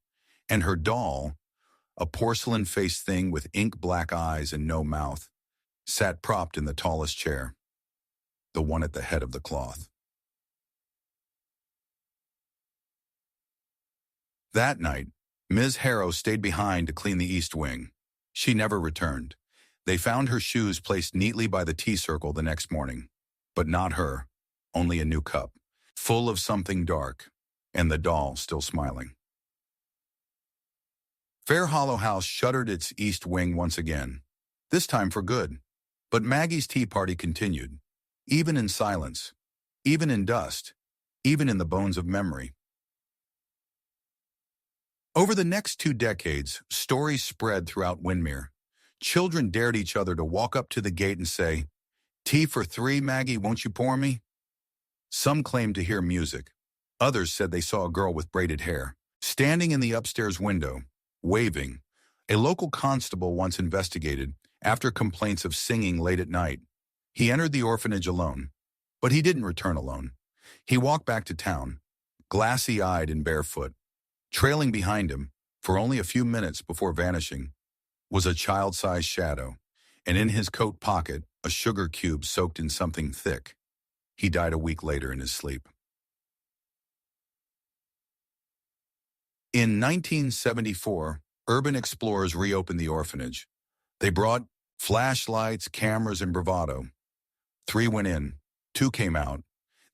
[SPEAKER 1] and her doll, a porcelain-faced thing with ink-black eyes and no mouth, sat propped in the tallest chair, the one at the head of the cloth. That night, Ms. Harrow stayed behind to clean the East Wing. She never returned. They found her shoes placed neatly by the tea circle the next morning, but not her, only a new cup, full of something dark, and the doll still smiling. Fair Hollow House shuttered its East Wing once again, this time for good. But Maggie's tea party continued, even in silence, even in dust, even in the bones of memory. Over the next 2 decades, stories spread throughout Windermere. Children dared each other to walk up to the gate and say, "Tea for 3, Maggie, won't you pour me?" Some claimed to hear music. Others said they saw a girl with braided hair, standing in the upstairs window, waving. A local constable once investigated after complaints of singing late at night. He entered the orphanage alone, but he didn't return alone. He walked back to town, glassy-eyed and barefoot. Trailing behind him, For only a few minutes before vanishing was a child-sized shadow, and in his coat pocket, a sugar cube soaked in something thick. He died a week later in his sleep. In 1974, urban explorers reopened the orphanage. They brought flashlights, cameras, and bravado. 3 went in, 2 came out.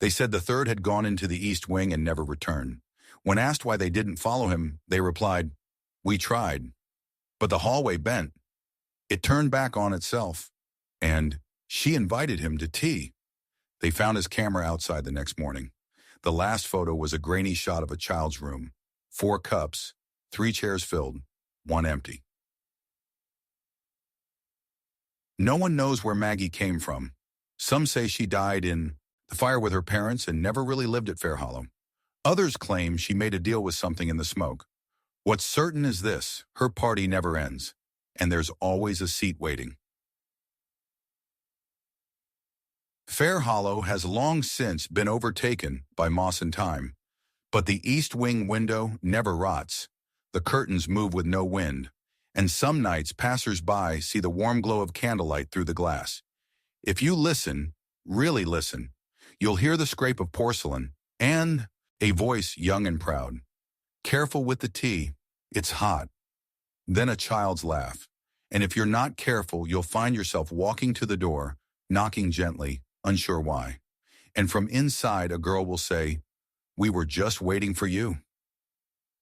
[SPEAKER 1] They said the third had gone into the East Wing and never returned. When asked why they didn't follow him, they replied, "We tried, but the hallway bent. It turned back on itself, and she invited him to tea." They found his camera outside the next morning. The last photo was a grainy shot of a child's room. 4 cups, 3 chairs filled, 1 empty. No one knows where Maggie came from. Some say she died in the fire with her parents and never really lived at Fair Hollow. Others claim she made a deal with something in the smoke. What's certain is this: her party never ends, and there's always a seat waiting. Fair Hollow has long since been overtaken by moss and time, but the East Wing window never rots. The curtains move with no wind, and some nights passers-by see the warm glow of candlelight through the glass. If you listen, really listen, you'll hear the scrape of porcelain and a voice young and proud. "Careful with the tea, it's hot." Then a child's laugh, and if you're not careful, you'll find yourself walking to the door, knocking gently, unsure why. And from inside, a girl will say, "We were just waiting for you."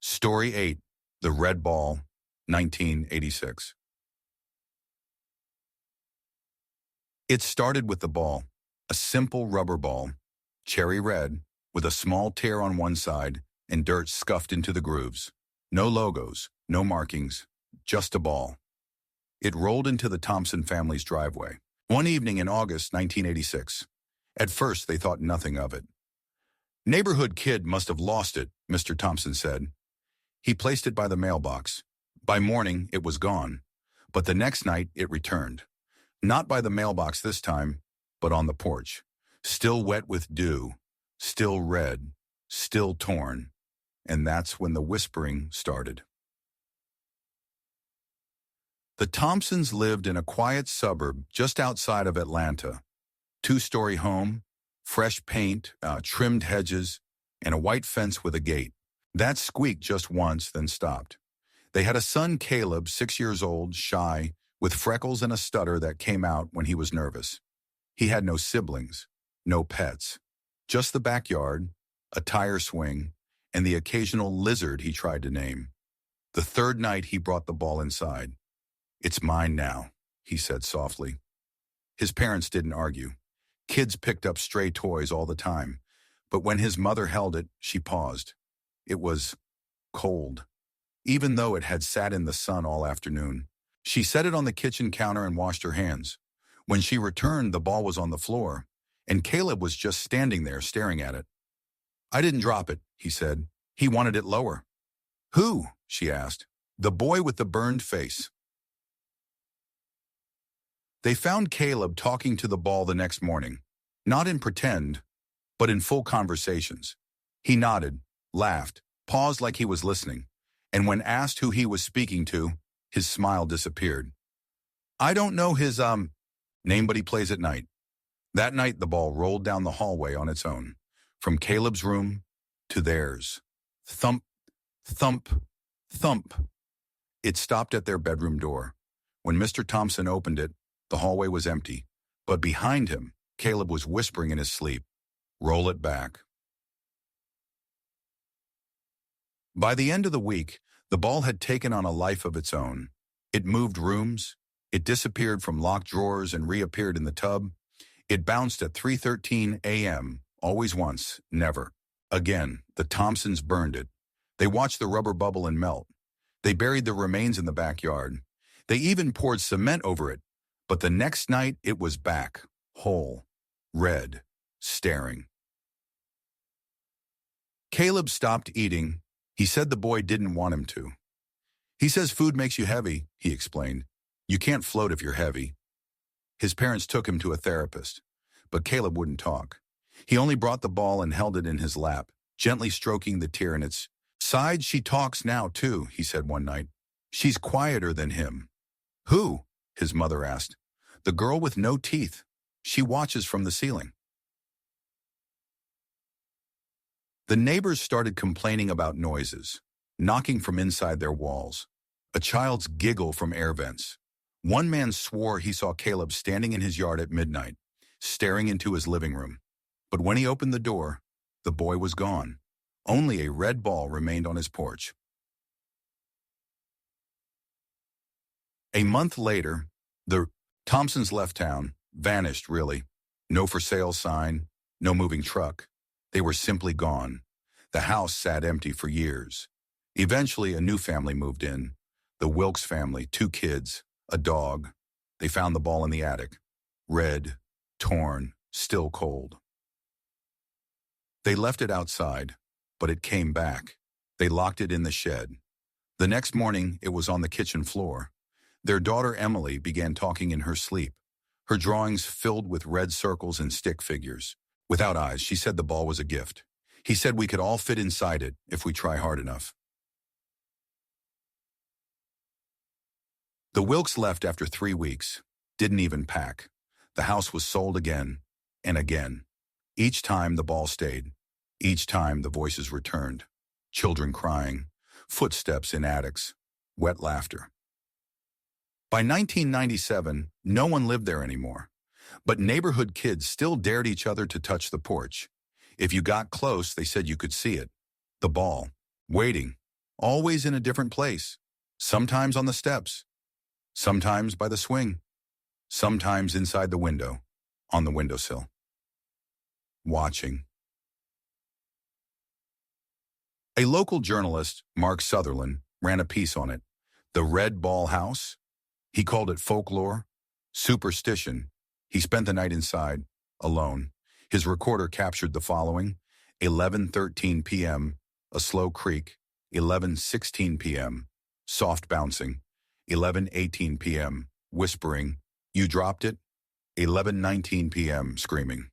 [SPEAKER 1] Story 8, The Red Ball, 1986. It started with the ball, a simple rubber ball, cherry red, with a small tear on one side and dirt scuffed into the grooves. No logos, no markings, just a ball. It rolled into the Thompson family's driveway one evening in August 1986. At first, they thought nothing of it. "Neighborhood kid must have lost it," Mr. Thompson said. He placed it by the mailbox. By morning, it was gone, but the next night it returned. Not by the mailbox this time, but on the porch, still wet with dew, still red, still torn. And that's when the whispering started. The Thompsons lived in a quiet suburb just outside of Atlanta. 2-story home, fresh paint, trimmed hedges, and a white fence with a gate. That squeaked just once, then stopped. They had a son, Caleb, 6 years old, shy, with freckles and a stutter that came out when he was nervous. He had no siblings, no pets, just the backyard, a tire swing, and the occasional lizard he tried to name. The third night he brought the ball inside. "It's mine now," he said softly. His parents didn't argue. Kids picked up stray toys all the time, but when his mother held it, she paused. It was cold, even though it had sat in the sun all afternoon. She set it on the kitchen counter and washed her hands. When she returned, the ball was on the floor, and Caleb was just standing there staring at it. "I didn't drop it," he said. "He wanted it lower." "Who?" she asked. "The boy with the burned face." They found Caleb talking to the ball the next morning, not in pretend, but in full conversations. He nodded, laughed, paused like he was listening, and when asked who he was speaking to, his smile disappeared. "I don't know his, name, but he plays at night." That night, the ball rolled down the hallway on its own, from Caleb's room to theirs. Thump, thump, thump. It stopped at their bedroom door. When Mr. Thompson opened it, the hallway was empty, but behind him, Caleb was whispering in his sleep, "Roll it back." By the end of the week, the ball had taken on a life of its own. It moved rooms. It disappeared from locked drawers and reappeared in the tub. It bounced at 3:13 a.m., always once, never. Again, the Thompsons burned it. They watched the rubber bubble and melt. They buried the remains in the backyard. They even poured cement over it. But the next night, it was back, whole, red, staring. Caleb stopped eating. He said the boy didn't want him to. "He says food makes you heavy," he explained. "You can't float if you're heavy." His parents took him to a therapist, but Caleb wouldn't talk. He only brought the ball and held it in his lap, gently stroking the tear in its Besides, she talks now, too, he said one night. She's quieter than him. Who? His mother asked. The girl with no teeth. She watches from the ceiling. The neighbors started complaining about noises, knocking from inside their walls, a child's giggle from air vents. One man swore he saw Caleb standing in his yard at midnight, staring into his living room. But when he opened the door, the boy was gone. Only a red ball remained on his porch. A month later, the Thompsons left town, vanished really. No for sale sign, no moving truck. They were simply gone. The house sat empty for years. Eventually, a new family moved in. The Wilkes family, 2 kids, a dog. They found the ball in the attic. Red, torn, still cold. They left it outside, but it came back. They locked it in the shed. The next morning, it was on the kitchen floor. Their daughter Emily began talking in her sleep, her drawings filled with red circles and stick figures. Without eyes, she said the ball was a gift. He said we could all fit inside it if we try hard enough. The Wilkes left after 3 weeks, didn't even pack. The house was sold again and again. Each time the ball stayed. Each time the voices returned. Children crying, footsteps in attics, wet laughter. By 1997, no one lived there anymore. But neighborhood kids still dared each other to touch the porch. If you got close, they said you could see it. The ball, waiting, always in a different place. Sometimes on the steps, sometimes by the swing, sometimes inside the window, on the windowsill. Watching. A local journalist, Mark Sutherland, ran a piece on it. The Red Ball House? He called it folklore, superstition. He spent the night inside, alone. His recorder captured the following: 11:13 p.m., a slow creak; 11:16 p.m., soft bouncing; 11:18 p.m., whispering, "You dropped it"; 11:19 p.m., screaming;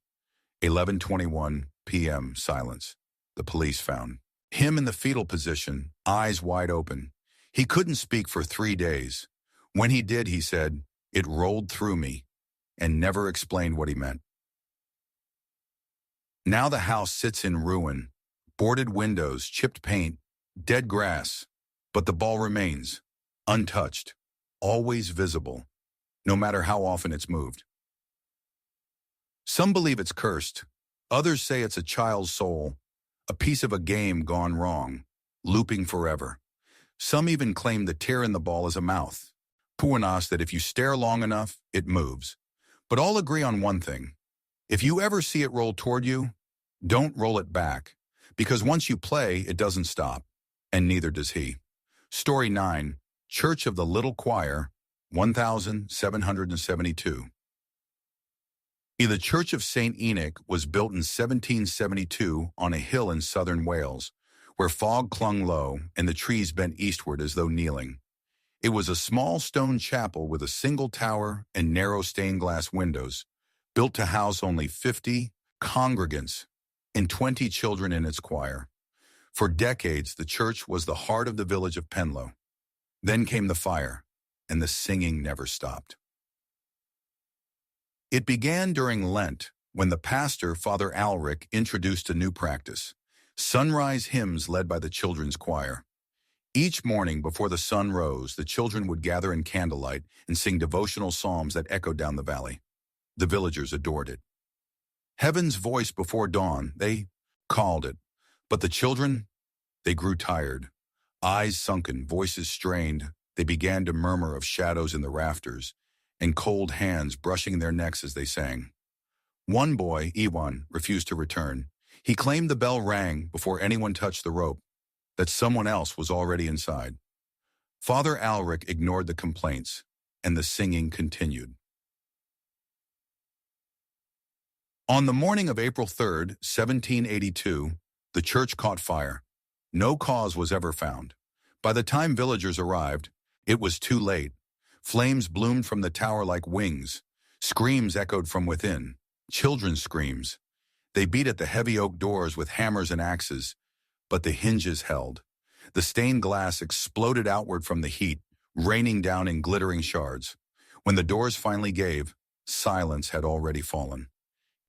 [SPEAKER 1] 11:21 p.m., silence. The police found him in the fetal position, eyes wide open. He couldn't speak for 3 days. When he did, he said, "It rolled through me," and never explained what he meant. Now the house sits in ruin, boarded windows, chipped paint, dead grass, but the ball remains, untouched, always visible, no matter how often it's moved. Some believe it's cursed. Others say it's a child's soul, a piece of a game gone wrong, looping forever. Some even claim the tear in the ball is a mouth. Puanas that if you stare long enough, it moves. But all agree on one thing. If you ever see it roll toward you, don't roll it back, because once you play, it doesn't stop, and neither does he. Story 9, Church of the Little Choir, 1772. The Church of St. Enoch was built in 1772 on a hill in southern Wales, where fog clung low and the trees bent eastward as though kneeling. It was a small stone chapel with a single tower and narrow stained glass windows, built to house only 50 congregants and 20 children in its choir. For decades, the church was the heart of the village of Penlow. Then came the fire, and the singing never stopped. It began during Lent, when the pastor, Father Alric, introduced a new practice: sunrise hymns led by the children's choir. Each morning before the sun rose, the children would gather in candlelight and sing devotional psalms that echoed down the valley. The villagers adored it. Heaven's voice before dawn, they called it. But the children, they grew tired. Eyes sunken, voices strained, they began to murmur of shadows in the rafters and cold hands brushing their necks as they sang. One boy, Iwan, refused to return. He claimed the bell rang before anyone touched the rope, that someone else was already inside. Father Alric ignored the complaints, and the singing continued. On the morning of April 3rd, 1782, the church caught fire. No cause was ever found. By the time villagers arrived, it was too late. Flames bloomed from the tower like wings. Screams echoed from within. Children's screams. They beat at the heavy oak doors with hammers and axes, but the hinges held. The stained glass exploded outward from the heat, raining down in glittering shards. When the doors finally gave, silence had already fallen.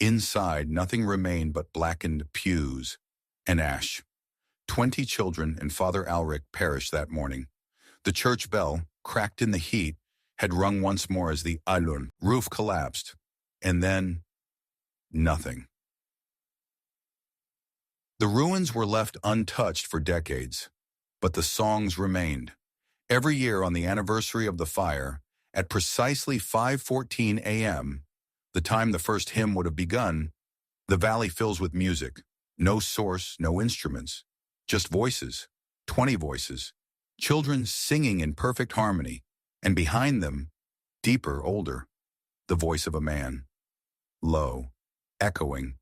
[SPEAKER 1] Inside, nothing remained but blackened pews and ash. 20 children and Father Alric perished that morning. The church bell, cracked in the heat, had rung once more as the alun roof collapsed. And then, nothing. The ruins were left untouched for decades, but the songs remained. Every year on the anniversary of the fire, at precisely 5:14 a.m., the time the first hymn would have begun, the valley fills with music. No source, no instruments, just voices, 20 voices, children singing in perfect harmony, and behind them, deeper, older, the voice of a man, low, echoing,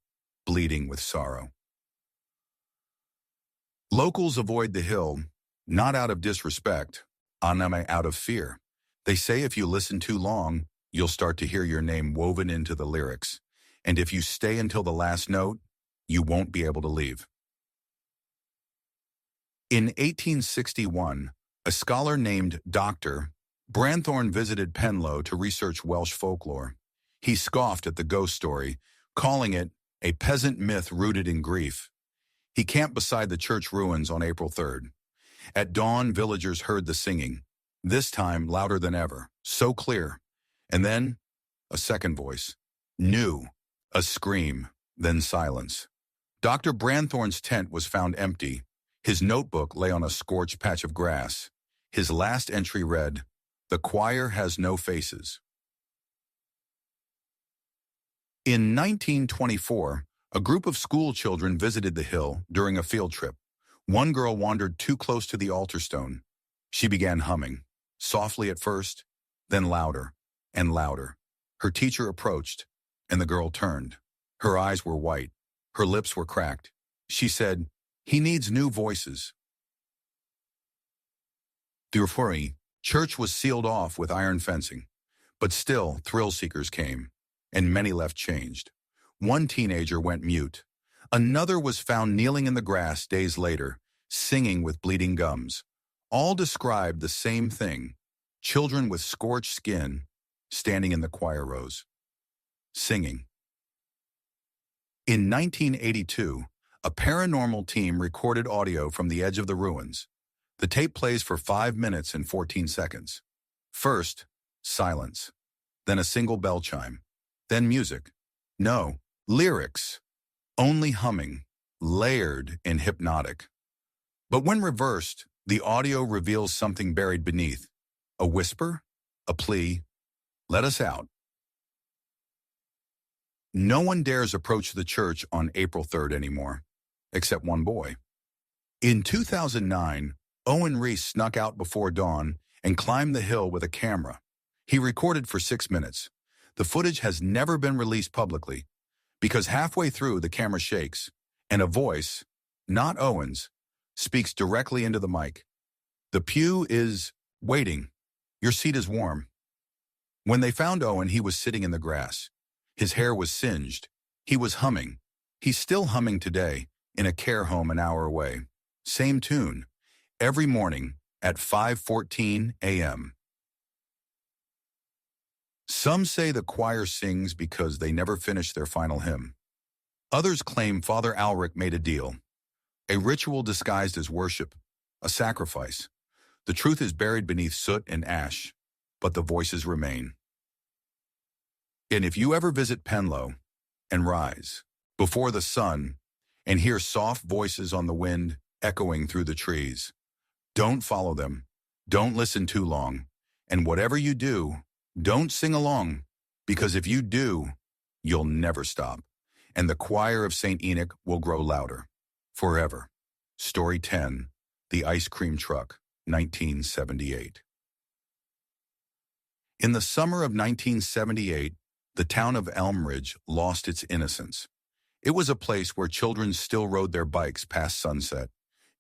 [SPEAKER 1] bleeding with sorrow. Locals avoid the hill, not out of disrespect, out of fear. They say if you listen too long, you'll start to hear your name woven into the lyrics, and if you stay until the last note, you won't be able to leave. In 1861, a scholar named Dr. Branthorne visited Penlow to research Welsh folklore. He scoffed at the ghost story, calling it a peasant myth rooted in grief. He camped beside the church ruins on April 3rd. At dawn, villagers heard the singing, this time louder than ever, so clear. And then, a second voice. New, a scream, then silence. Dr. Branthorne's tent was found empty. His notebook lay on a scorched patch of grass. His last entry read, "The choir has no faces." In 1924, a group of school children visited the hill during a field trip. One girl wandered too close to the altar stone. She began humming, softly at first, then louder and louder. Her teacher approached, and the girl turned. Her eyes were white. Her lips were cracked. She said, "He needs new voices." The Reformi church was sealed off with iron fencing, but still thrill-seekers came, and many left changed. One teenager went mute. Another was found kneeling in the grass days later, singing with bleeding gums. All described the same thing, children with scorched skin standing in the choir rows, singing. In 1982, a paranormal team recorded audio from the edge of the ruins. The tape plays for 5 minutes and 14 seconds. First, silence. Then a single bell chime. Then music. No, lyrics. Only humming, layered and hypnotic. But when reversed, the audio reveals something buried beneath. A whisper, a plea, "Let us out." No one dares approach the church on April 3rd anymore, except one boy. In 2009, Owen Reese snuck out before dawn and climbed the hill with a camera. He recorded for 6 minutes. The footage has never been released publicly because halfway through the camera shakes and a voice, not Owen's, speaks directly into the mic. "The pew is waiting. Your seat is warm." When they found Owen, he was sitting in the grass. His hair was singed. He was humming. He's still humming today in a care home an hour away. Same tune, every morning at 5:14 a.m. Some say the choir sings because they never finished their final hymn. Others claim Father Alric made a deal, a ritual disguised as worship, a sacrifice. The truth is buried beneath soot and ash, but the voices remain. And if you ever visit Penlow and rise before the sun and hear soft voices on the wind echoing through the trees, don't follow them, don't listen too long, and whatever you do, don't sing along, because if you do, you'll never stop, and the choir of St. Enoch will grow louder, forever. Story 10, The Ice Cream Truck, 1978. In the summer of 1978, the town of Elmridge lost its innocence. It was a place where children still rode their bikes past sunset.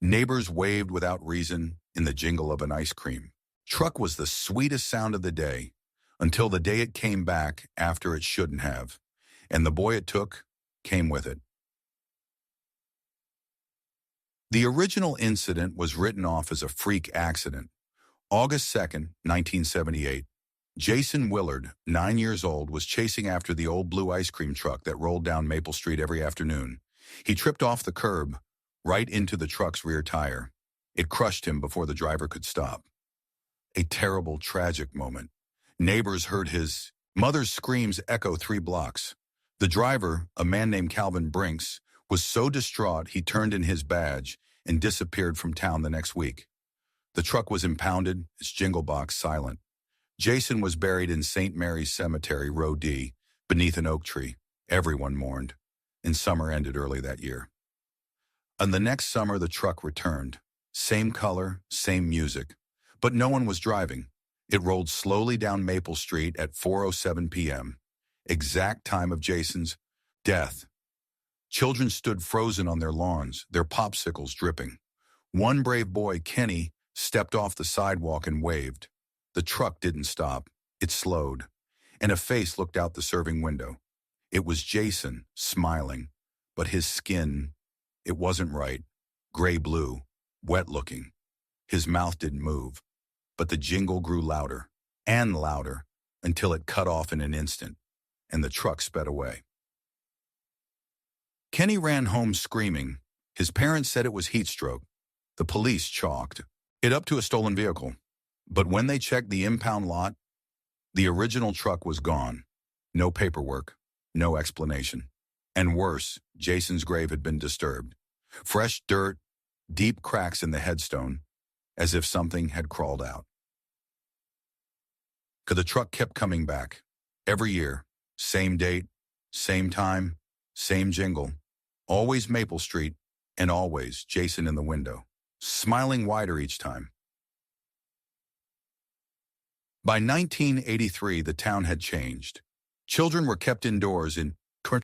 [SPEAKER 1] Neighbors waved without reason in the jingle of an ice cream. Truck was the sweetest sound of the day, until the day it came back after it shouldn't have, and the boy it took came with it. The original incident was written off as a freak accident. August 2nd, 1978. Jason Willard, 9 years old, was chasing after the old blue ice cream truck that rolled down Maple Street every afternoon. He tripped off the curb, right into the truck's rear tire. It crushed him before the driver could stop. A terrible, tragic moment. Neighbors heard his mother's screams echo 3 blocks. The driver, a man named Calvin Brinks, was so distraught he turned in his badge and disappeared from town the next week. The truck was impounded, its jingle box silent. Jason was buried in St. Mary's Cemetery, Row D, beneath an oak tree. Everyone mourned, and summer ended early that year. And the next summer, the truck returned. Same color, same music. But no one was driving. It rolled slowly down Maple Street at 4:07 p.m., exact time of Jason's death. Children stood frozen on their lawns, their popsicles dripping. One brave boy, Kenny, stepped off the sidewalk and waved. The truck didn't stop. It slowed, and a face looked out the serving window. It was Jason, smiling, but his skin, it wasn't right. Gray-blue, wet-looking. His mouth didn't move, but the jingle grew louder and louder until it cut off in an instant, and the truck sped away. Kenny ran home screaming. His parents said it was heat stroke. The police chalked it up to a stolen vehicle. But when they checked the impound lot, the original truck was gone. No paperwork, no explanation. And worse, Jason's grave had been disturbed. Fresh dirt, deep cracks in the headstone, as if something had crawled out. The truck kept coming back. Every year, same date, same time, same jingle. Always Maple Street, and always Jason in the window, smiling wider each time. By 1983, the town had changed. Children were kept indoors in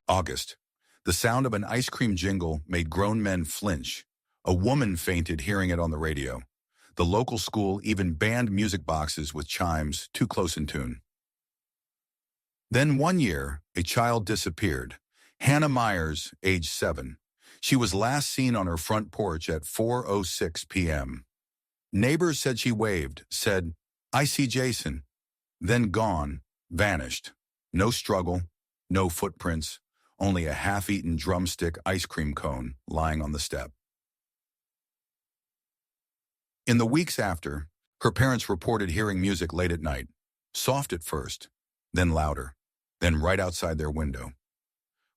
[SPEAKER 1] August. The sound of an ice cream jingle made grown men flinch. A woman fainted hearing it on the radio. The local school even banned music boxes with chimes too close in tune. Then one year, a child disappeared. Hannah Myers, age 7. She was last seen on her front porch at 4:06 p.m. Neighbors said she waved, said, "I see Jason," then gone, vanished. No struggle, no footprints, only a half-eaten drumstick ice cream cone lying on the step. In the weeks after, her parents reported hearing music late at night, soft at first, then louder, then right outside their window.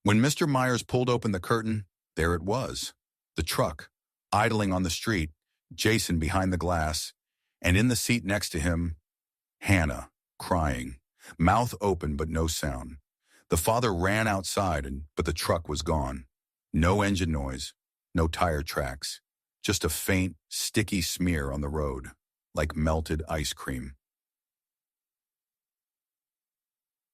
[SPEAKER 1] When Mr. Myers pulled open the curtain, there it was, the truck, idling on the street, Jason behind the glass, and in the seat next to him, Hannah, crying, mouth open but no sound. The father ran outside, but the truck was gone. No engine noise, no tire tracks, just a faint, sticky smear on the road, like melted ice cream.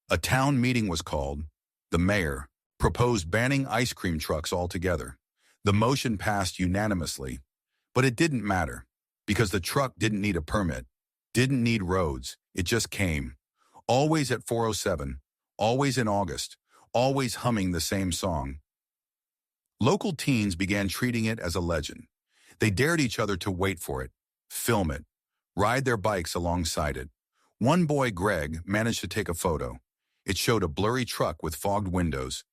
[SPEAKER 1] A town meeting was called. The mayor proposed banning ice cream trucks altogether. The motion passed unanimously, but it didn't matter, because the truck didn't need a permit, didn't need roads, it just came. Always at 4:07, always in August, always humming the same song. Local teens began treating it as a legend. They dared each other to wait for it, film it, ride their bikes alongside it. One boy, Greg, managed to take a photo. It showed a blurry truck with fogged windows,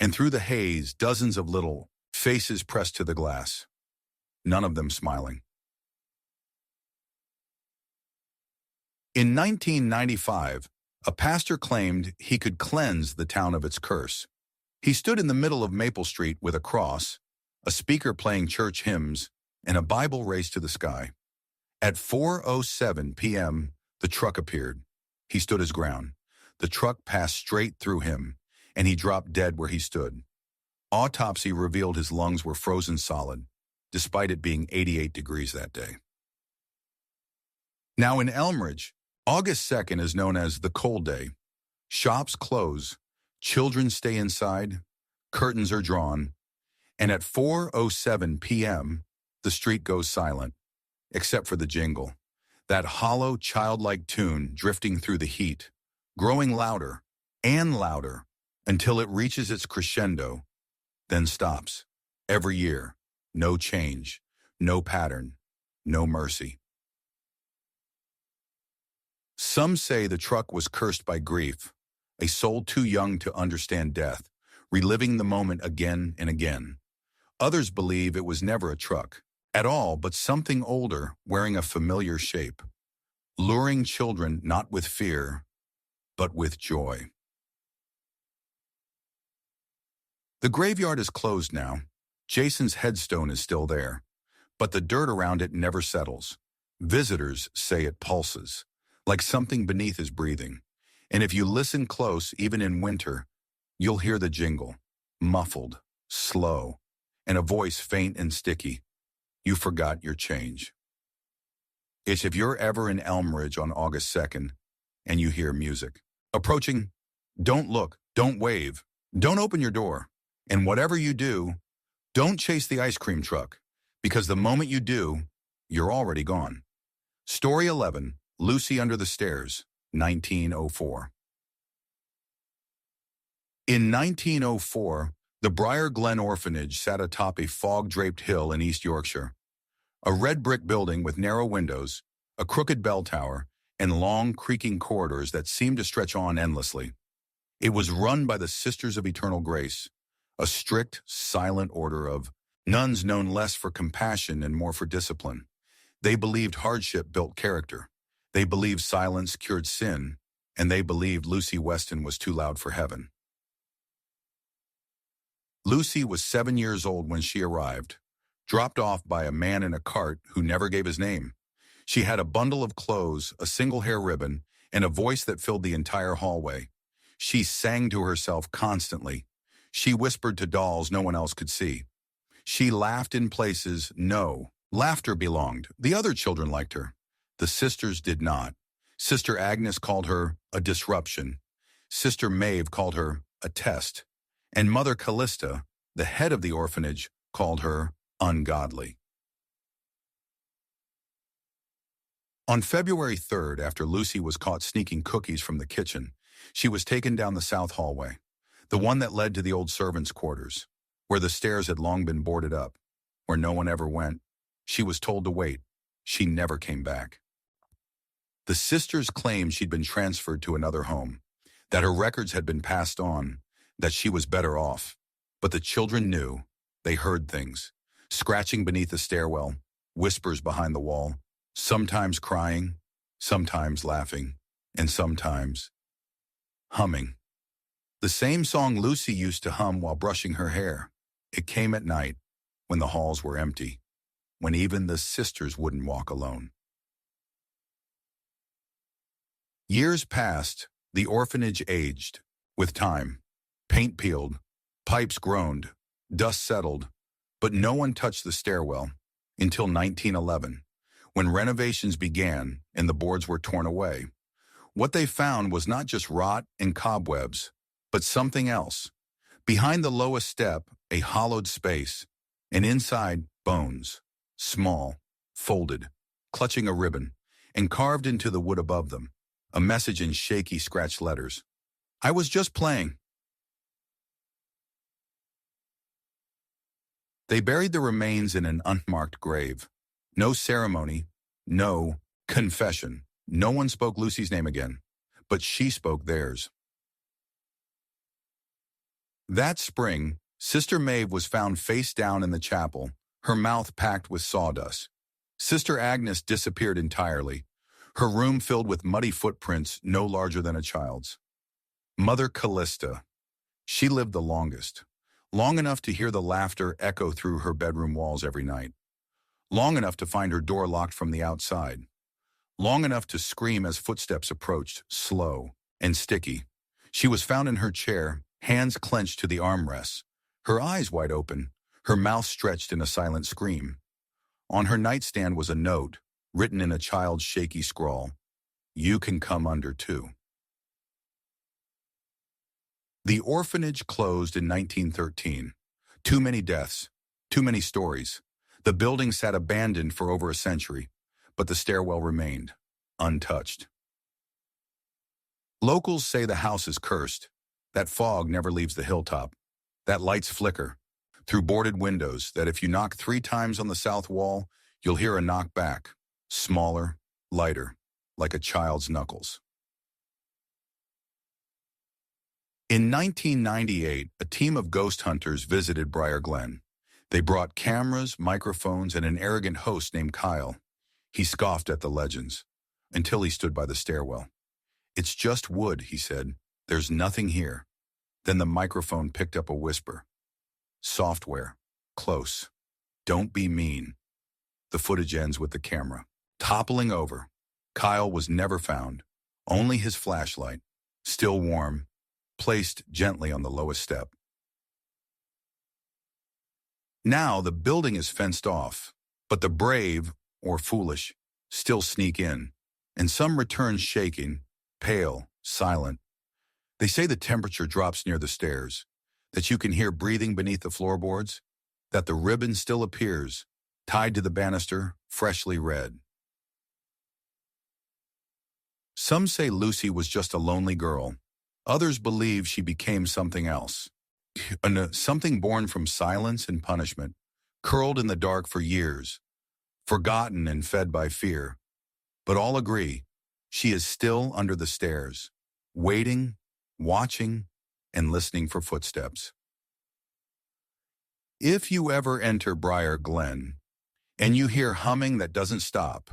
[SPEAKER 1] and through the haze, dozens of little faces pressed to the glass, none of them smiling. In 1995, a pastor claimed he could cleanse the town of its curse. He stood in the middle of Maple Street with a cross, a speaker playing church hymns, and a Bible raised to the sky. At 4:07 p.m., the truck appeared. He stood his ground. The truck passed straight through him, and he dropped dead where he stood. Autopsy revealed his lungs were frozen solid, despite it being 88 degrees that day. Now in Elmridge, August 2nd is known as the cold day. Shops close, children stay inside, curtains are drawn, and at 4:07 p.m., the street goes silent, except for the jingle, that hollow, childlike tune drifting through the heat, growing louder and louder until it reaches its crescendo, then stops. Every year, no change, no pattern, no mercy. Some say the truck was cursed by grief, a soul too young to understand death, reliving the moment again and again. Others believe it was never a truck at all, but something older wearing a familiar shape, luring children not with fear, but with joy. The graveyard is closed now. Jason's headstone is still there, but the dirt around it never settles. Visitors say it pulses, like something beneath is breathing. And if you listen close, even in winter, you'll hear the jingle, muffled, slow, and a voice faint and sticky. You forgot your change. It's if you're ever in Elm Ridge on August 2nd and you hear music approaching, don't look, don't wave, don't open your door. And whatever you do, don't chase the ice cream truck, because the moment you do, you're already gone. Story 11, Lucy Under the Stairs, 1904. In 1904, the Briar Glen Orphanage sat atop a fog-draped hill in East Yorkshire. A red brick building with narrow windows, a crooked bell tower, and long, creaking corridors that seemed to stretch on endlessly. It was run by the Sisters of Eternal Grace, a strict, silent order of nuns known less for compassion and more for discipline. They believed hardship built character. They believed silence cured sin, and they believed Lucy Weston was too loud for heaven. Lucy was 7 years old when she arrived, dropped off by a man in a cart who never gave his name. She had a bundle of clothes, a single hair ribbon, and a voice that filled the entire hallway. She sang to herself constantly. She whispered to dolls no one else could see. She laughed in places no laughter belonged. The other children liked her. The sisters did not. Sister Agnes called her a disruption. Sister Maeve called her a test. And Mother Callista, the head of the orphanage, called her ungodly. On February 3rd, after Lucy was caught sneaking cookies from the kitchen, she was taken down the south hallway, the one that led to the old servants' quarters, where the stairs had long been boarded up, where no one ever went. She was told to wait. She never came back. The sisters claimed she'd been transferred to another home, that her records had been passed on, that she was better off. But the children knew. They heard things, scratching beneath the stairwell, whispers behind the wall, sometimes crying, sometimes laughing, and sometimes humming. The same song Lucy used to hum while brushing her hair. It came at night, when the halls were empty, when even the sisters wouldn't walk alone. Years passed, the orphanage aged. With time, paint peeled, pipes groaned, dust settled, but no one touched the stairwell until 1911, when renovations began and the boards were torn away. What they found was not just rot and cobwebs, but something else. Behind the lowest step, a hollowed space, and inside, bones, small, folded, clutching a ribbon, and carved into the wood above them, a message in shaky, scratched letters. I was just playing. They buried the remains in an unmarked grave. No ceremony, no confession. No one spoke Lucy's name again, but she spoke theirs. That spring, Sister Maeve was found face down in the chapel, her mouth packed with sawdust. Sister Agnes disappeared entirely, her room filled with muddy footprints no larger than a child's. Mother Callista, she lived the longest, long enough to hear the laughter echo through her bedroom walls every night, long enough to find her door locked from the outside, long enough to scream as footsteps approached, slow and sticky. She was found in her chair, hands clenched to the armrests, her eyes wide open, her mouth stretched in a silent scream. On her nightstand was a note, written in a child's shaky scrawl. You can come under too. The orphanage closed in 1913. Too many deaths, too many stories. The building sat abandoned for over a century, but the stairwell remained, untouched. Locals say the house is cursed. That fog never leaves the hilltop. That lights flicker. through boarded windows that if you knock 3 times on the south wall, you'll hear a knock back, smaller, lighter, like a child's knuckles. In 1998, a team of ghost hunters visited Briar Glen. They brought cameras, microphones, and an arrogant host named Kyle. He scoffed at the legends, until he stood by the stairwell. "It's just wood," he said. "There's nothing here." Then the microphone picked up a whisper. "Software. Close. Don't be mean." The footage ends with the camera toppling over. Kyle was never found. Only his flashlight, still warm, placed gently on the lowest step. Now the building is fenced off, but the brave, or foolish, still sneak in, and some return shaking, pale, silent. They say the temperature drops near the stairs, that you can hear breathing beneath the floorboards, that the ribbon still appears, tied to the banister, freshly red. Some say Lucy was just a lonely girl. Others believe she became something else. Something born from silence and punishment, curled in the dark for years, forgotten and fed by fear. But all agree, she is still under the stairs, waiting, watching, and listening for footsteps. If you ever enter Briar Glen, and you hear humming that doesn't stop,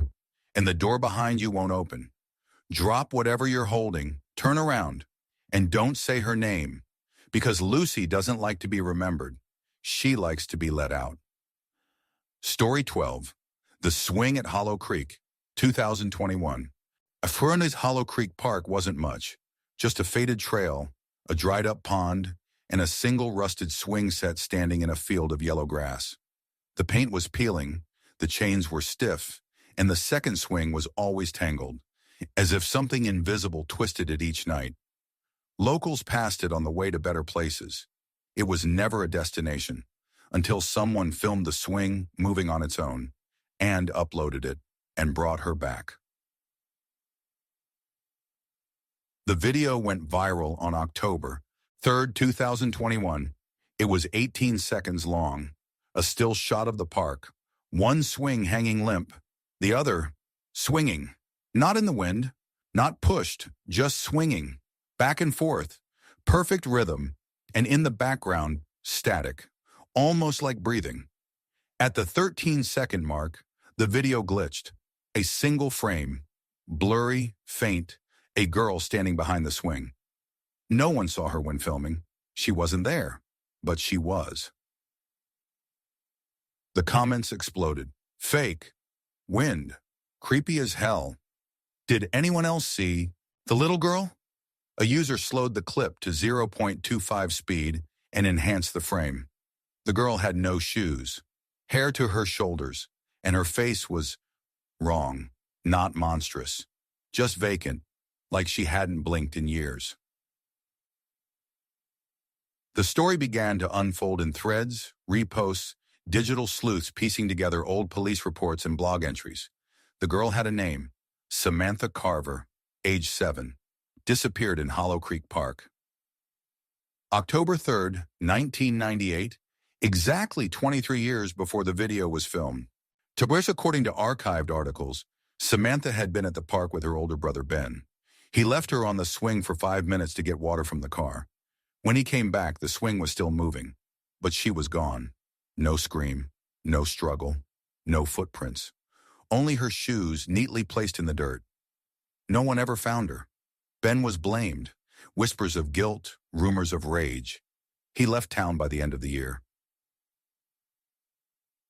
[SPEAKER 1] and the door behind you won't open, drop whatever you're holding, turn around, and don't say her name, because Lucy doesn't like to be remembered. She likes to be let out. Story 12. The Swing at Hollow Creek, 2021. Furnace Hollow Creek Park wasn't much, just a faded trail, a dried-up pond, and a single rusted swing set standing in a field of yellow grass. The paint was peeling, the chains were stiff, and the second swing was always tangled, as if something invisible twisted it each night. Locals passed it on the way to better places. It was never a destination, until someone filmed the swing moving on its own, and uploaded it, and brought her back. The video went viral on October 3rd, 2021. It was 18 seconds long, a still shot of the park, one swing hanging limp, the other swinging, not in the wind, not pushed, just swinging, back and forth, perfect rhythm, and in the background, static, almost like breathing. At the 13-second mark, the video glitched. A single frame, blurry, faint, a girl standing behind the swing. No one saw her when filming. She wasn't there, but she was. The comments exploded. Fake. Wind. Creepy as hell. Did anyone else see the little girl? A user slowed the clip to 0.25 speed and enhanced the frame. The girl had no shoes, hair to her shoulders, and her face was wrong, not monstrous, just vacant, like she hadn't blinked in years. The story began to unfold in threads, reposts, digital sleuths piecing together old police reports and blog entries. The girl had a name, Samantha Carver, age 7, disappeared in Hollow Creek Park. October 3rd, 1998, exactly 23 years before the video was filmed. According to archived articles, Samantha had been at the park with her older brother Ben. He left her on the swing for 5 minutes to get water from the car. When he came back, the swing was still moving, but she was gone. No scream, no struggle, no footprints. Only her shoes neatly placed in the dirt. No one ever found her. Ben was blamed. Whispers of guilt, rumors of rage. He left town by the end of the year.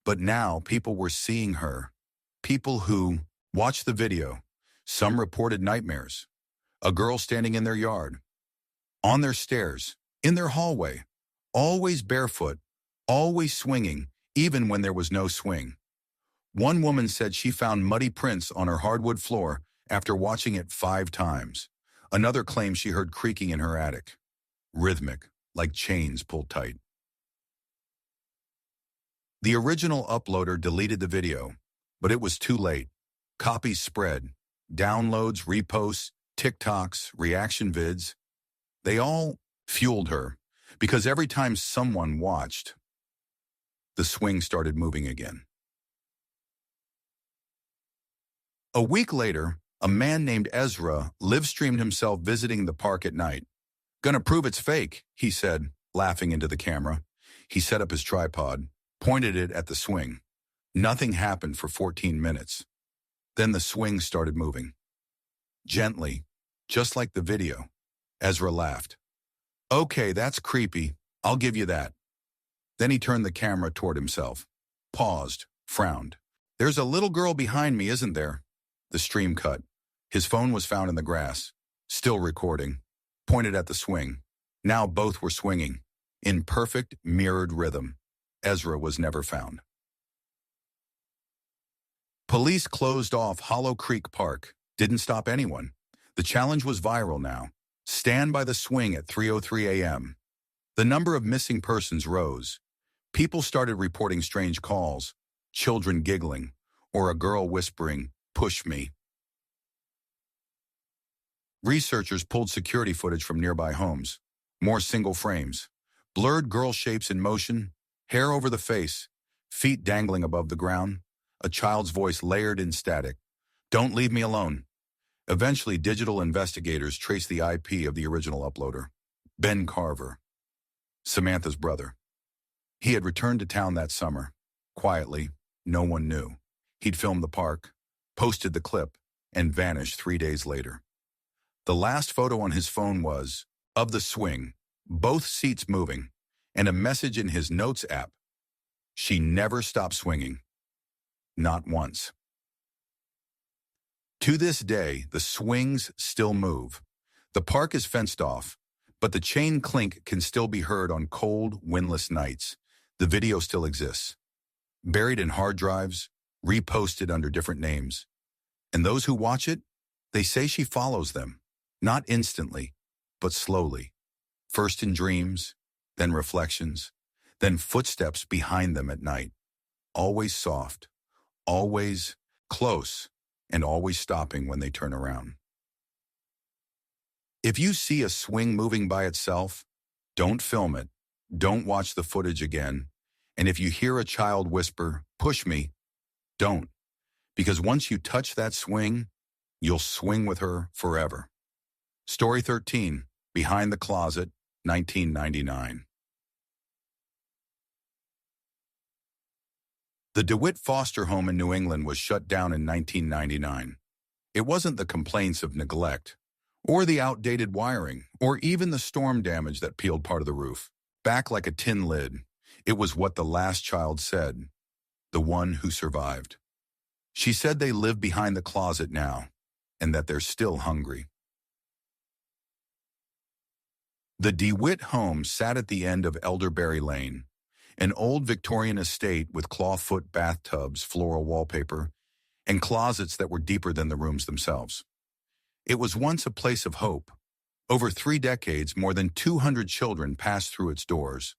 [SPEAKER 1] But now people were seeing her. People who watched the video. Some reported nightmares. A girl standing in their yard, on their stairs, in their hallway, always barefoot, always swinging, even when there was no swing. One woman said she found muddy prints on her hardwood floor after watching it 5 times. Another claimed she heard creaking in her attic, rhythmic, like chains pulled tight. The original uploader deleted the video, but it was too late. Copies spread, downloads, reposts, TikToks, reaction vids. They all fueled her, because every time someone watched, The swing started moving again. A week later, a man named Ezra live-streamed himself visiting the park at night. "Gonna prove it's fake," he said, laughing into the camera. He set up his tripod, pointed it at the swing. Nothing happened for 14 minutes. Then the swing started moving. Gently, just like the video. Ezra laughed. "Okay, that's creepy. I'll give you that." Then he turned the camera toward himself, paused, frowned. "There's a little girl behind me, isn't there?" The stream cut. His phone was found in the grass, still recording, pointed at the swing. Now both were swinging, in perfect mirrored rhythm. Ezra was never found. Police closed off Hollow Creek Park. Didn't stop anyone. The challenge was viral now. Stand by the swing at 3:03 a.m. The number of missing persons rose. People started reporting strange calls, children giggling, or a girl whispering, "Push me." Researchers pulled security footage from nearby homes. More single frames. Blurred girl shapes in motion, hair over the face, feet dangling above the ground, a child's voice layered in static. "Don't leave me alone." Eventually, digital investigators traced the IP of the original uploader. Ben Carver, Samantha's brother. He had returned to town that summer. Quietly, no one knew. He'd filmed the park, posted the clip, and vanished 3 days later. The last photo on his phone was of the swing, both seats moving, and a message in his notes app. She never stopped swinging. Not once. To this day, the swings still move. The park is fenced off, but the chain clink can still be heard on cold, windless nights. The video still exists. Buried in hard drives, reposted under different names. And those who watch it, they say she follows them. Not instantly, but slowly. First in dreams, then reflections, then footsteps behind them at night. Always soft, always close, and always stopping when they turn around. If you see a swing moving by itself, don't film it, don't watch the footage again, and if you hear a child whisper, "Push me," don't. Because once you touch that swing, you'll swing with her forever. Story 13, Behind the Closet, 1999. The DeWitt foster home in New England was shut down in 1999. It wasn't the complaints of neglect, or the outdated wiring, or even the storm damage that peeled part of the roof. Back like a tin lid, it was what the last child said, the one who survived. She said they live behind the closet now, and that they're still hungry. The DeWitt home sat at the end of Elderberry Lane, an old Victorian estate with clawfoot bathtubs, floral wallpaper, and closets that were deeper than the rooms themselves. It was once a place of hope. Over 3 decades, more than 200 children passed through its doors.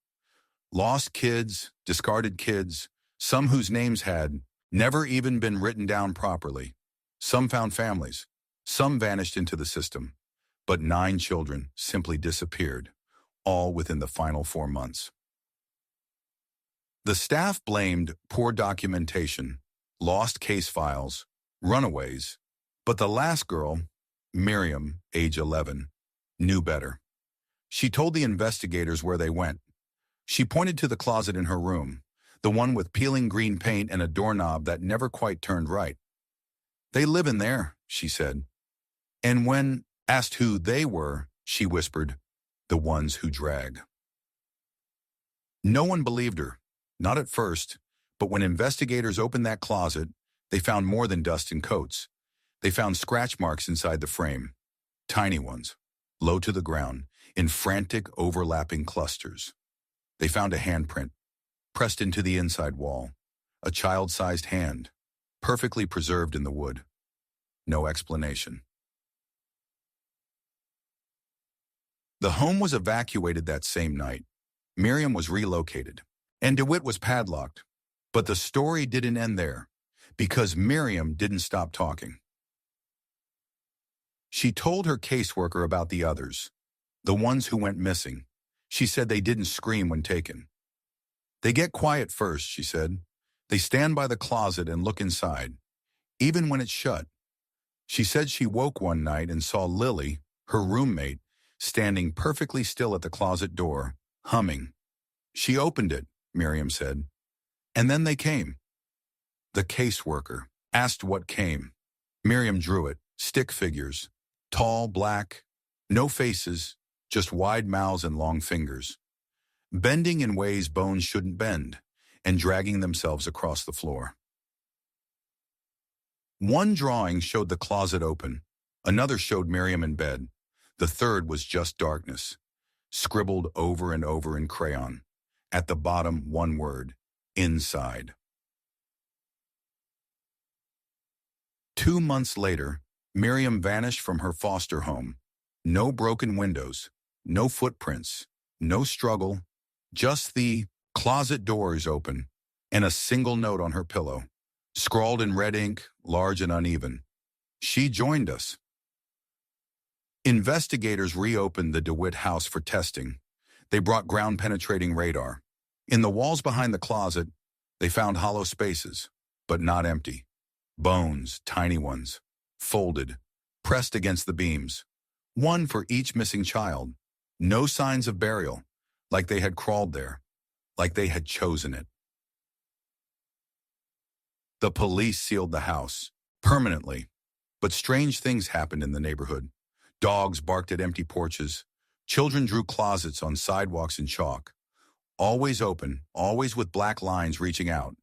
[SPEAKER 1] Lost kids, discarded kids, some whose names had never even been written down properly. Some found families, some vanished into the system, but 9 children simply disappeared, all within the final 4 months. The staff blamed poor documentation, lost case files, runaways, but the last girl, Miriam, age 11, knew better. She told the investigators where they went. She pointed to the closet in her room, the one with peeling green paint and a doorknob that never quite turned right. "They live in there," she said. And when asked who they were, she whispered, "The ones who drag." No one believed her. Not at first, but when investigators opened that closet, they found more than dust and coats. They found scratch marks inside the frame, tiny ones, low to the ground, in frantic, overlapping clusters. They found a handprint, pressed into the inside wall, a child-sized hand, perfectly preserved in the wood. No explanation. The home was evacuated that same night. Miriam was relocated, and DeWitt was padlocked. But the story didn't end there, because Miriam didn't stop talking. She told her caseworker about the others, the ones who went missing. She said they didn't scream when taken. They get quiet first, she said. They stand by the closet and look inside, even when it's shut. She said she woke one night and saw Lily, her roommate, standing perfectly still at the closet door, humming. She opened it, Miriam said. And then they came. The caseworker asked what came. Miriam drew it, stick figures, tall, black, no faces, just wide mouths and long fingers, bending in ways bones shouldn't bend, and dragging themselves across the floor. One drawing showed the closet open. Another showed Miriam in bed. The third was just darkness, scribbled over and over in crayon. At the bottom, one word, inside. 2 months later, Miriam vanished from her foster home. No broken windows, no footprints, no struggle, just the closet door is open and a single note on her pillow, scrawled in red ink, large and uneven. She joined us. Investigators reopened the DeWitt house for testing. They brought ground-penetrating radar. In the walls behind the closet, they found hollow spaces, but not empty. Bones, tiny ones, folded, pressed against the beams. One for each missing child. No signs of burial, like they had crawled there, like they had chosen it. The police sealed the house, permanently. But strange things happened in the neighborhood. Dogs barked at empty porches. Children drew closets on sidewalks in chalk. Always open, always with black lines reaching out.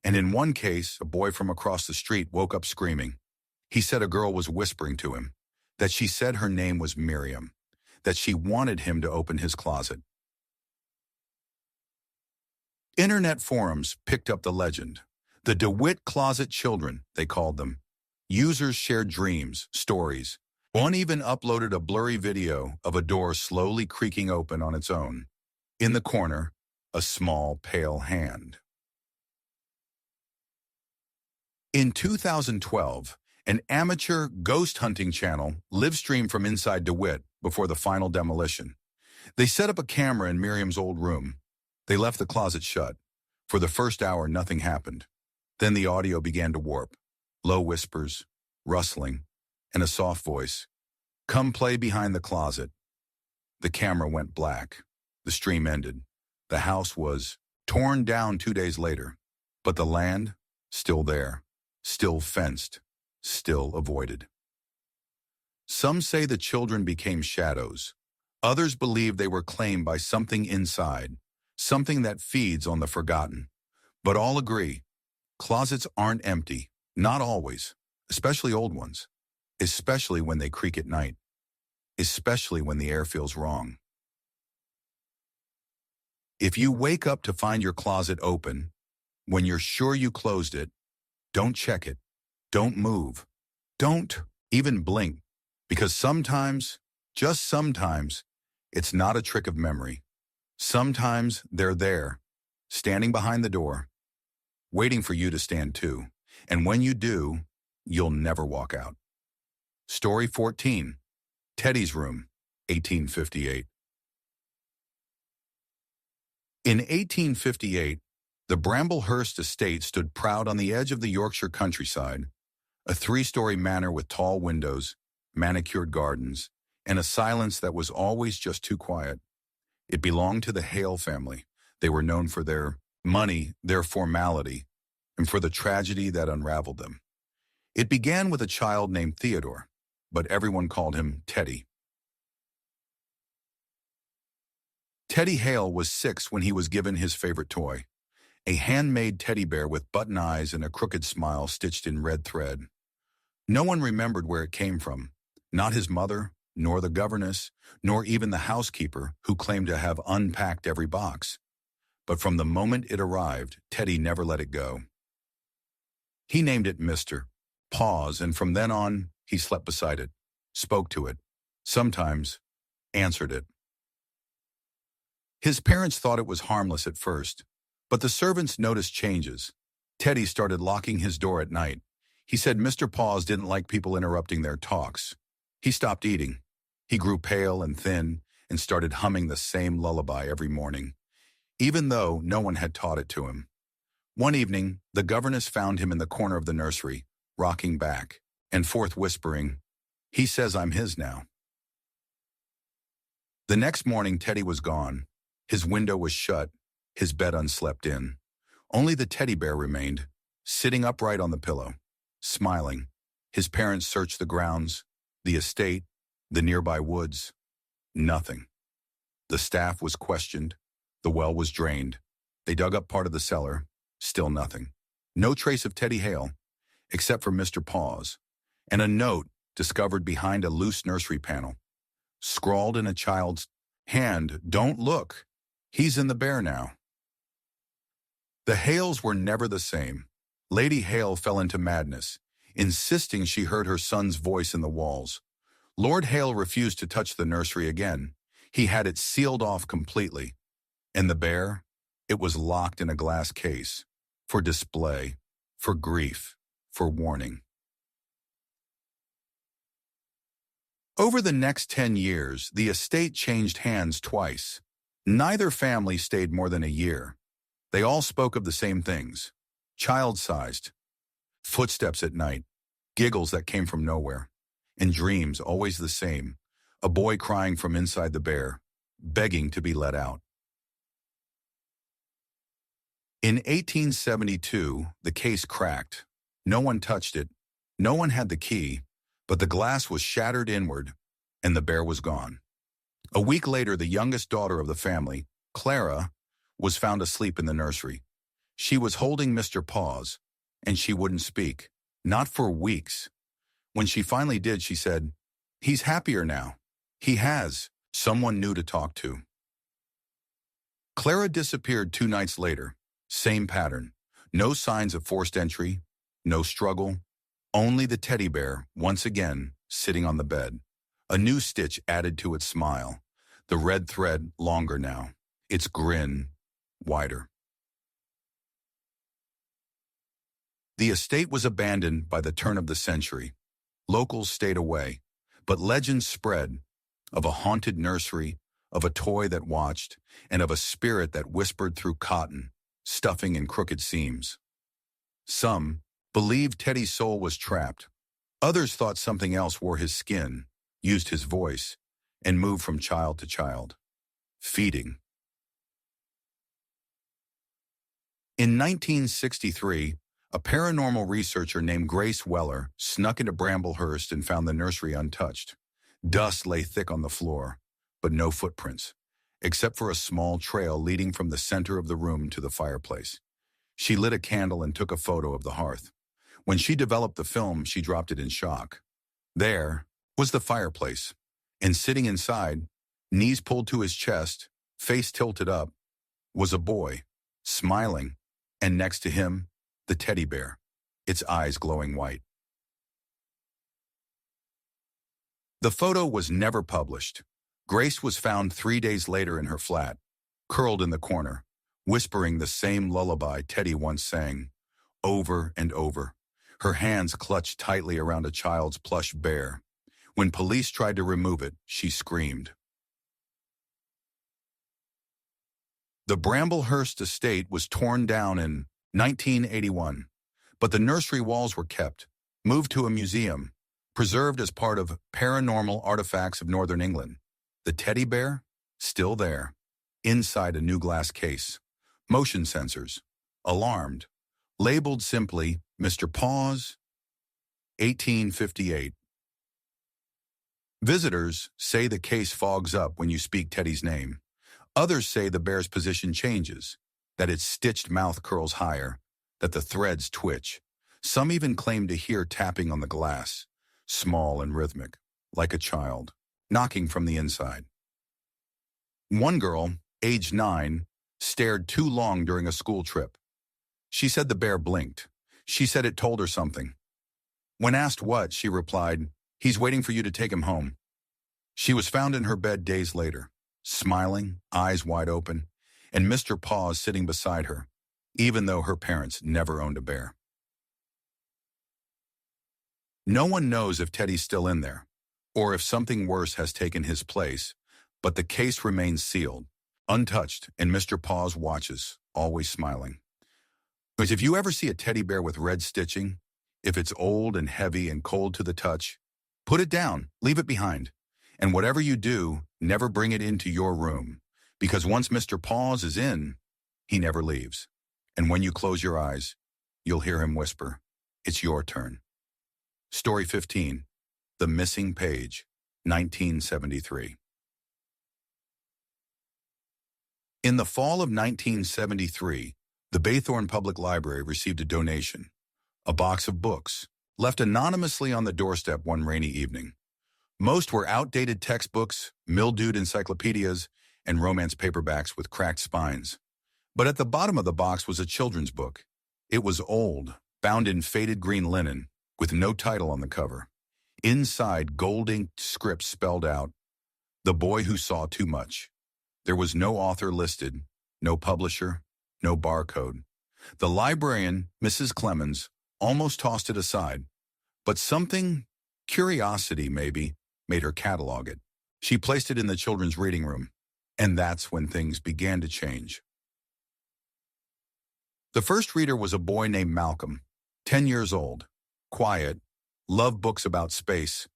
[SPEAKER 1] And in one case, a boy from across the street woke up screaming. He said a girl was whispering to him, that she said her name was Miriam, that she wanted him to open his closet. Internet forums picked up the legend. The DeWitt Closet Children, they called them. Users shared dreams, stories. One even uploaded a blurry video of a door slowly creaking open on its own. In the corner, a small, pale hand. In 2012, an amateur ghost hunting channel live-streamed from inside DeWitt before the final demolition. They set up a camera in Miriam's old room. They left the closet shut. For the first hour, nothing happened. Then the audio began to warp. Low whispers, rustling, and a soft voice. Come play behind the closet. The camera went black. The stream ended. The house was torn down 2 days later, but the land, still there, still fenced, still avoided. Some say the children became shadows. Others believe they were claimed by something inside, something that feeds on the forgotten. But all agree, closets aren't empty, not always, especially old ones, especially when they creak at night, especially when the air feels wrong. If you wake up to find your closet open, when you're sure you closed it, don't check it. Don't move. Don't even blink. Because sometimes, just sometimes, it's not a trick of memory. Sometimes they're there, standing behind the door, waiting for you to stand too. And when you do, you'll never walk out. Story 14. Teddy's Room, 1858. In 1858, the Bramblehurst estate stood proud on the edge of the Yorkshire countryside, a 3-story manor with tall windows, manicured gardens, and a silence that was always just too quiet. It belonged to the Hale family. They were known for their money, their formality, and for the tragedy that unraveled them. It began with a child named Theodore, but everyone called him Teddy. Teddy Hale was 6 when he was given his favorite toy, a handmade teddy bear with button eyes and a crooked smile stitched in red thread. No one remembered where it came from, not his mother, nor the governess, nor even the housekeeper who claimed to have unpacked every box. But from the moment it arrived, Teddy never let it go. He named it Mr. Paws, and from then on, he slept beside it, spoke to it, sometimes answered it. His parents thought it was harmless at first, but the servants noticed changes. Teddy started locking his door at night. He said Mr. Paws didn't like people interrupting their talks. He stopped eating. He grew pale and thin and started humming the same lullaby every morning. even though no one had taught it to him. One evening, the governess found him in the corner of the nursery, rocking back and forth whispering, "He says I'm his now." The next morning, Teddy was gone. His window was shut, his bed unslept in. Only the teddy bear remained, sitting upright on the pillow, smiling. His parents searched the grounds, the estate, the nearby woods. Nothing. The staff was questioned. The well was drained. They dug up part of the cellar. Still nothing. No trace of Teddy Hale, except for Mr. Paws, and a note discovered behind a loose nursery panel. Scrawled in a child's hand, "Don't look. He's in the bear now." The Hales were never the same. Lady Hale fell into madness, insisting she heard her son's voice in the walls. Lord Hale refused to touch the nursery again. He had it sealed off completely. And the bear? It was locked in a glass case. For display, for grief, for warning. Over the next 10 years, the estate changed hands twice. Neither family stayed more than a year. They all spoke of the same things. Child-sized. Footsteps at night. Giggles that came from nowhere. And dreams always the same. A boy crying from inside the bear, begging to be let out. In 1872, the case cracked. No one touched it. No one had the key, but the glass was shattered inward, and the bear was gone. A week later, the youngest daughter of the family, Clara, was found asleep in the nursery. She was holding Mr. Paws, and she wouldn't speak, not for weeks. When she finally did, she said, "He's happier now. He has someone new to talk to." Clara disappeared 2 nights later. Same pattern. No signs of forced entry, no struggle, only the teddy bear, once again, sitting on the bed. A new stitch added to its smile. The red thread longer now. Its grin wider. The estate was abandoned by the turn of the century. Locals stayed away, but legends spread of a haunted nursery, of a toy that watched, and of a spirit that whispered through cotton, stuffing in crooked seams. Some believed Teddy's soul was trapped. Others thought something else wore his skin, used his voice, and moved from child to child, feeding. In 1963, a paranormal researcher named Grace Weller snuck into Bramblehurst and found the nursery untouched. Dust lay thick on the floor, but no footprints, except for a small trail leading from the center of the room to the fireplace. She lit a candle and took a photo of the hearth. When she developed the film, she dropped it in shock. There was the fireplace, and sitting inside, knees pulled to his chest, face tilted up, was a boy, smiling, and next to him, the teddy bear, its eyes glowing white. The photo was never published. Grace was found 3 days later in her flat, curled in the corner, whispering the same lullaby Teddy once sang, over and over, her hands clutched tightly around a child's plush bear. When police tried to remove it, she screamed. The Bramblehurst estate was torn down in 1981, but the nursery walls were kept, moved to a museum, preserved as part of Paranormal Artifacts of Northern England. The teddy bear, still there, inside a new glass case. Motion sensors, alarmed, labeled simply Mr. Paws, 1858. Visitors say the case fogs up when you speak Teddy's name. Others say the bear's position changes, that its stitched mouth curls higher, that the threads twitch. Some even claim to hear tapping on the glass, small and rhythmic, like a child, knocking from the inside. One girl, age 9, stared too long during a school trip. She said the bear blinked. She said it told her something. When asked what, she replied, "He's waiting for you to take him home." She was found in her bed days later, smiling, eyes wide open, and Mr. Paws sitting beside her, even though her parents never owned a bear. No one knows if Teddy's still in there, or if something worse has taken his place, but the case remains sealed, untouched, and Mr. Paws watches, always smiling. Because if you ever see a teddy bear with red stitching, if it's old and heavy and cold to the touch, put it down, leave it behind. And whatever you do, never bring it into your room. Because once Mr. Paws is in, he never leaves. And when you close your eyes, you'll hear him whisper, "It's your turn." Story 15, The Missing Page, 1973. In the fall of 1973, the Baythorn Public Library received a donation, a box of books, left anonymously on the doorstep one rainy evening. Most were outdated textbooks, mildewed encyclopedias, and romance paperbacks with cracked spines. But at the bottom of the box was a children's book. It was old, bound in faded green linen, with no title on the cover. Inside, gold-inked script spelled out, "The Boy Who Saw Too Much." There was no author listed, no publisher, no barcode. The librarian, Mrs. Clemens, almost tossed it aside, but something, curiosity maybe, made her catalog it. She placed it in the children's reading room, and that's when things began to change. The first reader was a boy named Malcolm, 10 years old, quiet, loved books about space.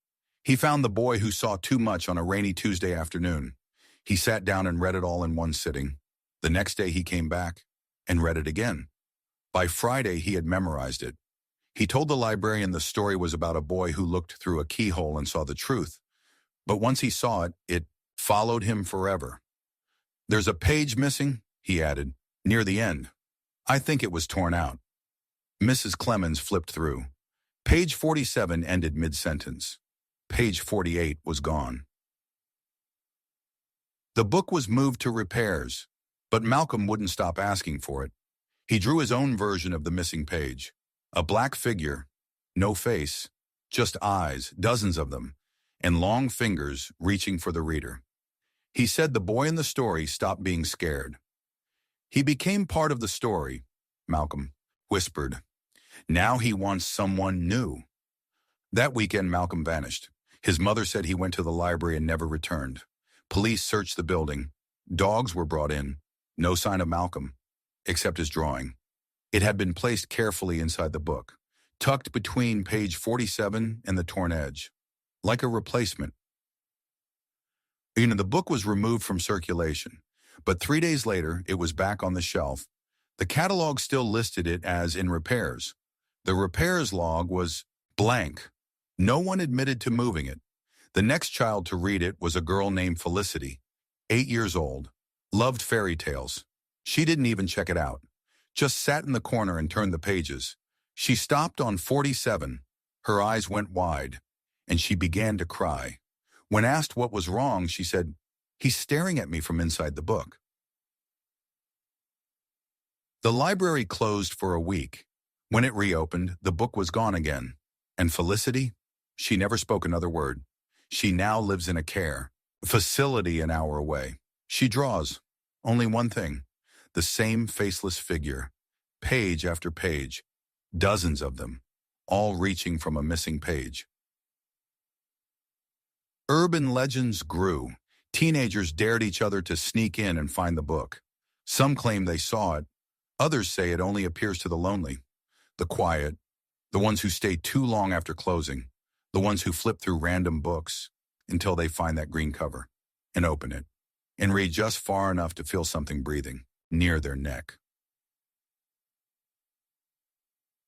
[SPEAKER 1] He found The Boy Who Saw Too Much on a rainy Tuesday afternoon. He sat down and read it all in one sitting. The next day he came back and read it again. By Friday he had memorized it. He told the librarian the story was about a boy who looked through a keyhole and saw the truth. But once he saw it, it followed him forever. "There's a page missing," he added, "near the end. I think it was torn out." Mrs. Clemens flipped through. Page 47 ended mid-sentence. Page 48 was gone. The book was moved to repairs, but Malcolm wouldn't stop asking for it. He drew his own version of the missing page. A black figure, no face, just eyes, dozens of them, and long fingers reaching for the reader. He said the boy in the story stopped being scared. "He became part of the story," Malcolm whispered. "Now he wants someone new." That weekend, Malcolm vanished. His mother said he went to the library and never returned. Police searched the building. Dogs were brought in. No sign of Malcolm, except his drawing. It had been placed carefully inside the book, tucked between page 47 and the torn edge, like a replacement. The book was removed from circulation, but 3 days later, it was back on the shelf. The catalog still listed it as in repairs. The repairs log was blank. No one admitted to moving it. The next child to read it was a girl named Felicity, 8 years old, loved fairy tales. She didn't even check it out, just sat in the corner and turned the pages. She stopped on 47. Her eyes went wide, and she began to cry. When asked what was wrong, she said, "He's staring at me from inside the book." The library closed for a week. When it reopened, the book was gone again. And Felicity? She never spoke another word. She now lives in a care facility an hour away. She draws only one thing, the same faceless figure, page after page, dozens of them, all reaching from a missing page. Urban legends grew. Teenagers dared each other to sneak in and find the book. Some claim they saw it. Others say it only appears to the lonely, the quiet, the ones who stay too long after closing, the ones who flip through random books until they find that green cover and open it and read just far enough to feel something breathing near their neck.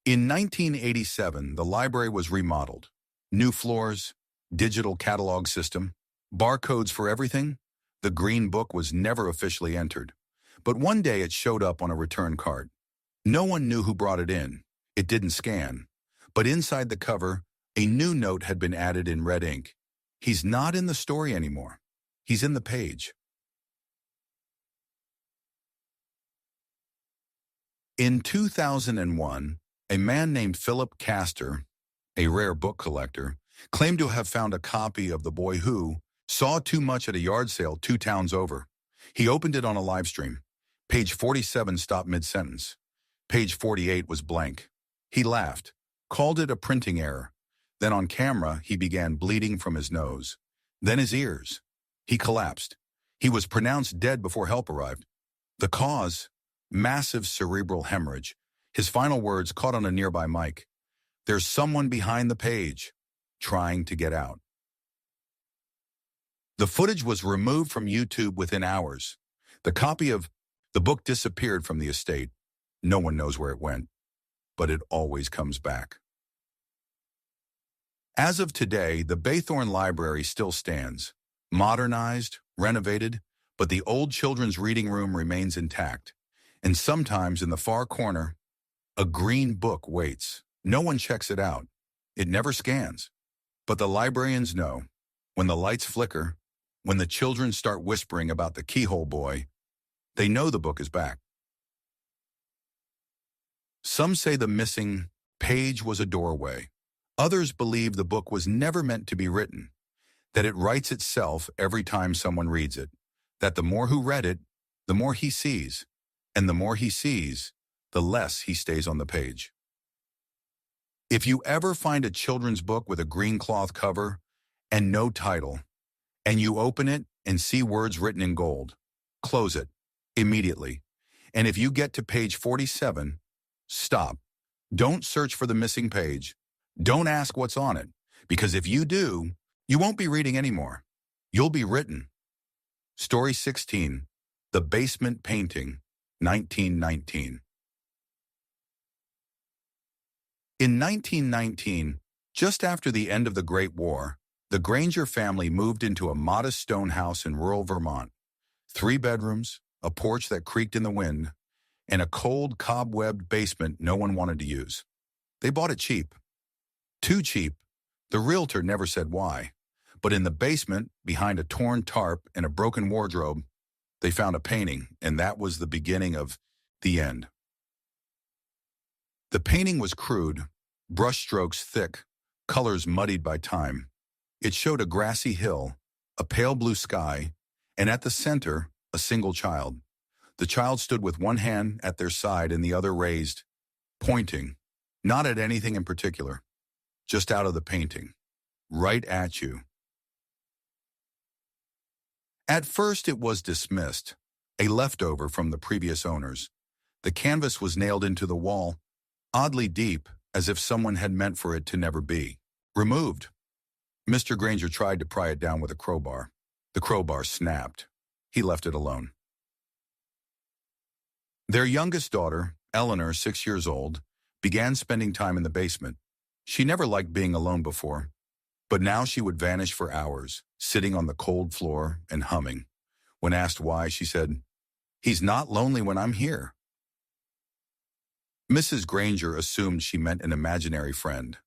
[SPEAKER 1] In 1987, the library was remodeled. New floors, digital catalog system, barcodes for everything. The green book was never officially entered, but one day it showed up on a return cart. No one knew who brought it in. It didn't scan, but inside the cover, a new note had been added in red ink. "He's not in the story anymore. He's in the page." In 2001, a man named Philip Castor, a rare book collector, claimed to have found a copy of The Boy Who Saw Too Much at a yard sale 2 towns over. He opened it on a live stream. Page 47 stopped mid-sentence. Page 48 was blank. He laughed, called it a printing error. Then on camera, he began bleeding from his nose, then his ears. He collapsed. He was pronounced dead before help arrived. The cause? Massive cerebral hemorrhage. His final words caught on a nearby mic. There's someone behind the page, trying to get out. The footage was removed from YouTube within hours. The copy of the book disappeared from the estate. No one knows where it went, but it always comes back. As of today, the Baythorn Library still stands, modernized, renovated, but the old children's reading room remains intact. And sometimes in the far corner, a green book waits. No one checks it out. It never scans. But the librarians know, when the lights flicker, when the children start whispering about the keyhole boy, they know the book is back. Some say the missing page was a doorway. Others believe the book was never meant to be written, that it writes itself every time someone reads it, that the more who read it, the more he sees, and the more he sees, the less he stays on the page. If you ever find a children's book with a green cloth cover and no title, and you open it and see words written in gold, close it immediately. And if you get to page 47, stop. Don't search for the missing page. Don't ask what's on it, because if you do, you won't be reading anymore. You'll be written. Story 16, The Basement Painting, 1919. In 1919, just after the end of the Great War, the Granger family moved into a modest stone house in rural Vermont. 3 bedrooms, a porch that creaked in the wind, and a cold, cobwebbed basement no one wanted to use. They bought it cheap. Too cheap. The realtor never said why. But in the basement, behind a torn tarp and a broken wardrobe, they found a painting, and that was the beginning of the end. The painting was crude, brushstrokes thick, colors muddied by time. It showed a grassy hill, a pale blue sky, and at the center, a single child. The child stood with one hand at their side and the other raised, pointing, not at anything in particular, just out of the painting, right at you. At first it was dismissed, a leftover from the previous owners. The canvas was nailed into the wall, oddly deep, as if someone had meant for it to never be removed. Mr. Granger tried to pry it down with a crowbar. The crowbar snapped. He left it alone. Their youngest daughter, Eleanor, 6 years old, began spending time in the basement. She never liked being alone before, but now she would vanish for hours, sitting on the cold floor and humming. When asked why, she said, "He's not lonely when I'm here." Mrs. Granger assumed she meant an imaginary friend.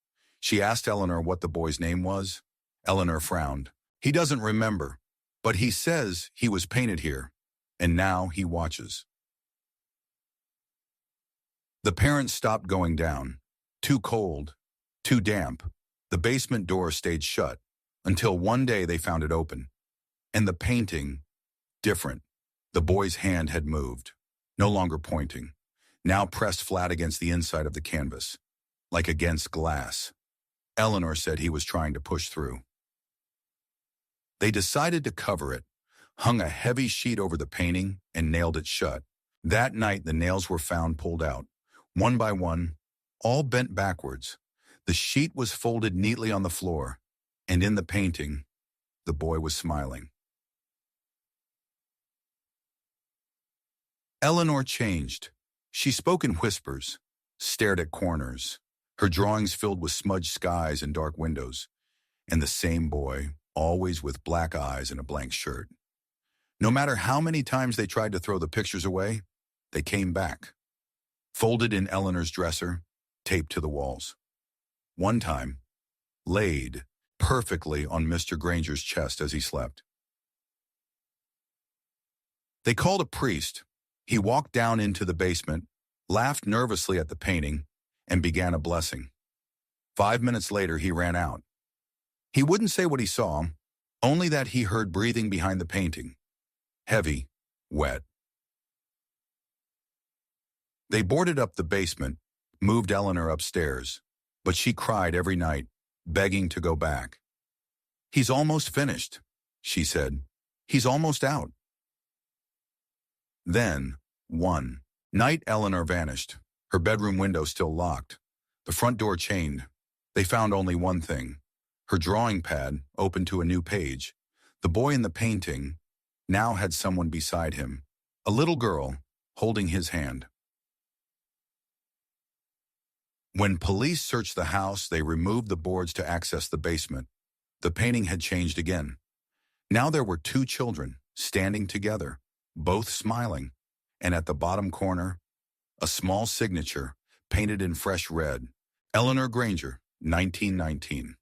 [SPEAKER 1] She asked Eleanor what the boy's name was. Eleanor frowned. "He doesn't remember, but he says he was painted here, and now he watches." The parents stopped going down. Too cold, too damp. The basement door stayed shut until one day they found it open. And the painting, different. The boy's hand had moved, no longer pointing, now pressed flat against the inside of the canvas, like against glass. Eleanor said he was trying to push through. They decided to cover it, hung a heavy sheet over the painting, and nailed it shut. That night, the nails were found pulled out, one by one, all bent backwards. The sheet was folded neatly on the floor, and in the painting, the boy was smiling. Eleanor changed. She spoke in whispers, stared at corners, her drawings filled with smudged skies and dark windows, and the same boy, always with black eyes and a blank shirt. No matter how many times they tried to throw the pictures away, they came back, folded in Eleanor's dresser, taped to the walls. One time, laid perfectly on Mr. Granger's chest as he slept. They called a priest. He walked down into the basement, laughed nervously at the painting, and began a blessing. 5 minutes later, he ran out. He wouldn't say what he saw, only that he heard breathing behind the painting. Heavy, wet. They boarded up the basement, moved Eleanor upstairs, but she cried every night, begging to go back. "He's almost finished," she said. "He's almost out." Then, one night, Eleanor vanished, her bedroom window still locked, the front door chained. They found only one thing, her drawing pad open to a new page. The boy in the painting now had someone beside him, a little girl holding his hand. When police searched the house, they removed the boards to access the basement. The painting had changed again. Now there were two children standing together, both smiling, and at the bottom corner, a small signature painted in fresh red, Eleanor Granger, 1919.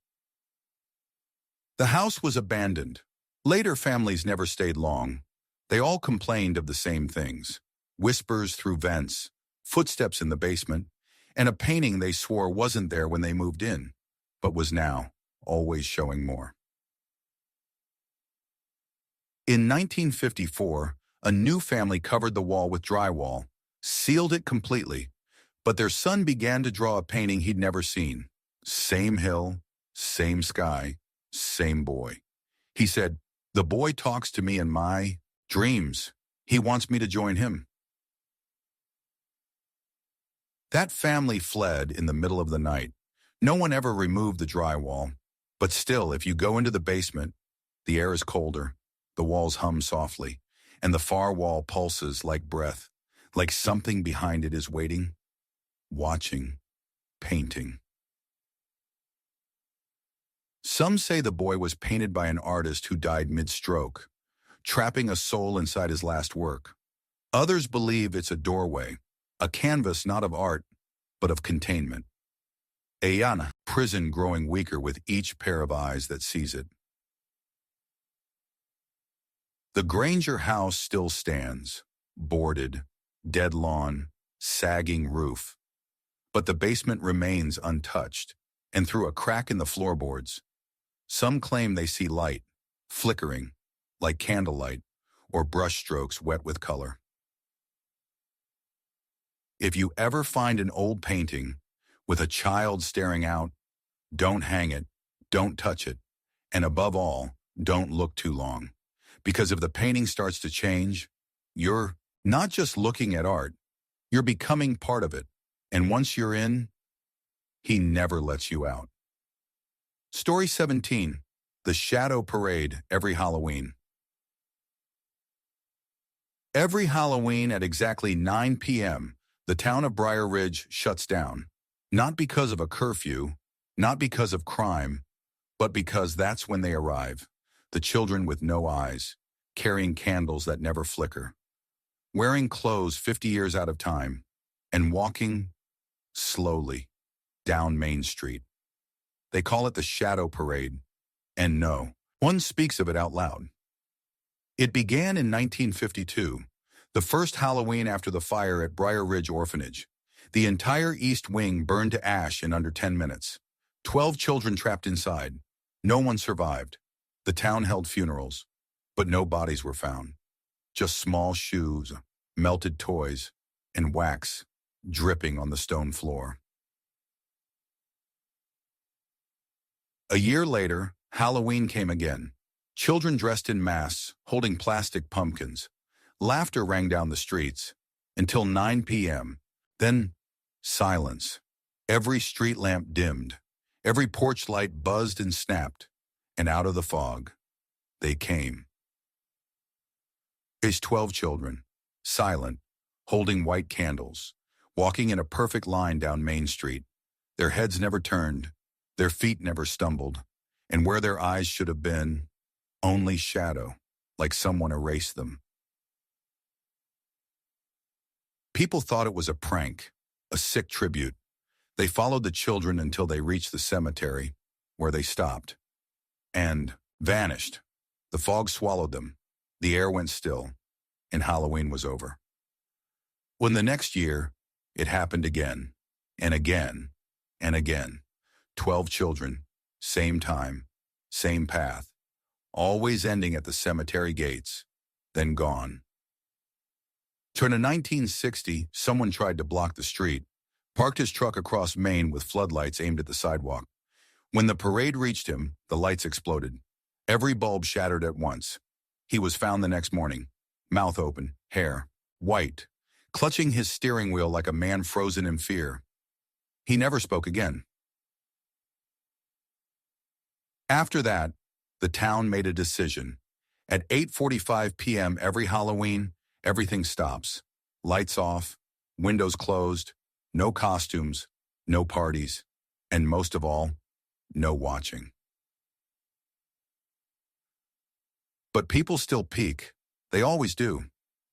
[SPEAKER 1] The house was abandoned. Later, families never stayed long. They all complained of the same things: whispers through vents, footsteps in the basement, and a painting they swore wasn't there when they moved in, but was now always showing more. In 1954, a new family covered the wall with drywall, sealed it completely, but their son began to draw a painting he'd never seen. Same hill, same sky, same boy. He said, "The boy talks to me in my dreams. He wants me to join him." That family fled in the middle of the night. No one ever removed the drywall, but still, if you go into the basement, the air is colder, the walls hum softly, and the far wall pulses like breath, like something behind it is waiting, watching, painting. Some say the boy was painted by an artist who died mid-stroke, trapping a soul inside his last work. Others believe it's a doorway, a canvas not of art, but of containment. A prison growing weaker with each pair of eyes that sees it. The Granger house still stands, boarded, dead lawn, sagging roof. But the basement remains untouched, and through a crack in the floorboards, some claim they see light, flickering, like candlelight, or brushstrokes wet with color. If you ever find an old painting with a child staring out, don't hang it, don't touch it, and above all, don't look too long. Because if the painting starts to change, you're not just looking at art, you're becoming part of it. And once you're in, he never lets you out. Story 17, The Shadow Parade Every Halloween. Every Halloween at exactly 9 p.m., the town of Briar Ridge shuts down. Not because of a curfew, not because of crime, but because that's when they arrive. The children with no eyes, carrying candles that never flicker, wearing clothes 50 years out of time, and walking slowly down Main Street. They call it the Shadow Parade, and no one speaks of it out loud. It began in 1952, the first Halloween after the fire at Briar Ridge Orphanage. The entire East Wing burned to ash in under 10 minutes. 12 children trapped inside. No one survived. The town held funerals, but no bodies were found. Just small shoes, melted toys, and wax dripping on the stone floor. A year later, Halloween came again. Children dressed in masks, holding plastic pumpkins. Laughter rang down the streets until 9 p.m. Then, silence. Every street lamp dimmed. Every porch light buzzed and snapped. And out of the fog, they came. It's 12 children, silent, holding white candles, walking in a perfect line down Main Street. Their heads never turned, their feet never stumbled, and where their eyes should have been, only shadow, like someone erased them. People thought it was a prank, a sick tribute. They followed the children until they reached the cemetery, where they stopped. And vanished. The fog swallowed them. The air went still, and Halloween was over. When the next year, it happened again, and again, and again. 12 children, same time, same path, always ending at the cemetery gates, then gone. Turn to 1960, someone tried to block the street, parked his truck across Main with floodlights aimed at the sidewalk. When the parade reached him, the lights exploded. Every bulb shattered at once. He was found the next morning, mouth open, hair white, clutching his steering wheel like a man frozen in fear. He never spoke again. After that, the town made a decision. At 8:45 p.m. every Halloween, everything stops. Lights off, windows closed, no costumes, no parties, and most of all, no watching. But people still peek. They always do.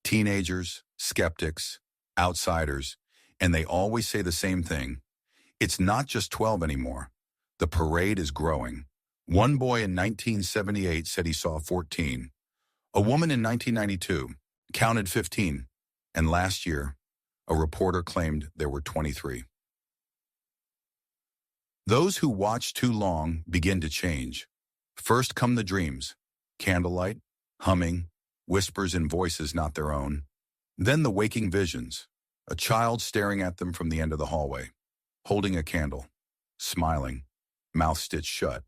[SPEAKER 1] Teenagers, skeptics, outsiders, and they always say the same thing. It's not just 12 anymore. The parade is growing. One boy in 1978 said he saw 14. A woman in 1992 counted 15. And last year, a reporter claimed there were 23. Those who watch too long begin to change. First come the dreams, candlelight, humming, whispers in voices not their own. Then the waking visions, a child staring at them from the end of the hallway, holding a candle, smiling, mouth stitched shut.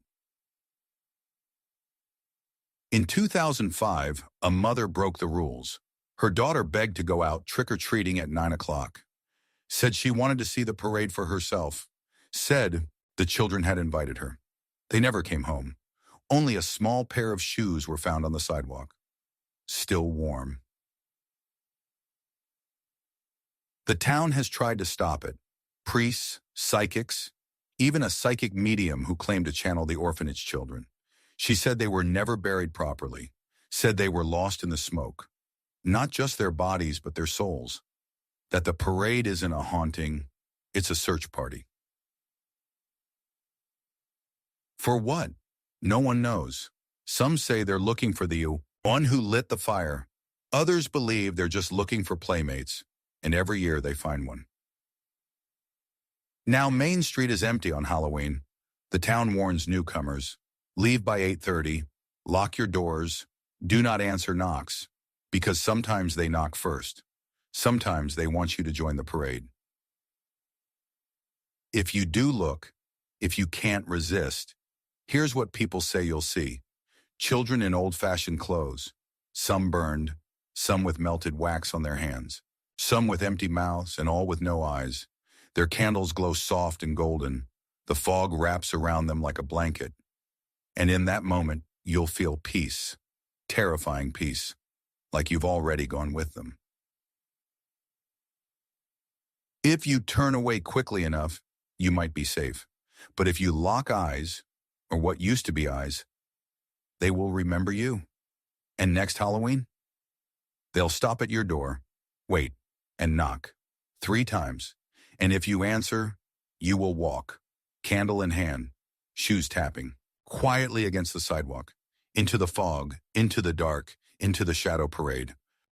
[SPEAKER 1] In 2005, a mother broke the rules. Her daughter begged to go out trick-or-treating at 9 o'clock. Said she wanted to see the parade for herself. Said the children had invited her. They never came home. Only a small pair of shoes were found on the sidewalk. Still warm. The town has tried to stop it. Priests, psychics, even a psychic medium who claimed to channel the orphanage children. She said they were never buried properly. Said they were lost in the smoke. Not just their bodies, but their souls. That the parade isn't a haunting, it's a search party. For what? No one knows. Some say they're looking for the one who lit the fire. Others believe they're just looking for playmates, and every year they find one. Now Main Street is empty on Halloween. The town warns newcomers, leave by 8:30, lock your doors, do not answer knocks, because sometimes they knock first. Sometimes they want you to join the parade. If you do look, if you can't resist, here's what people say you'll see. Children in old-fashioned clothes, some burned, some with melted wax on their hands, some with empty mouths and all with no eyes. Their candles glow soft and golden. The fog wraps around them like a blanket. And in that moment, you'll feel peace, terrifying peace, like you've already gone with them. If you turn away quickly enough, you might be safe. But if you lock eyes, or what used to be eyes, they will remember you. And next Halloween, they'll stop at your door, wait, and knock 3 times. And if you answer, you will walk, candle in hand, shoes tapping, quietly against the sidewalk, into the fog, into the dark, into the shadow parade.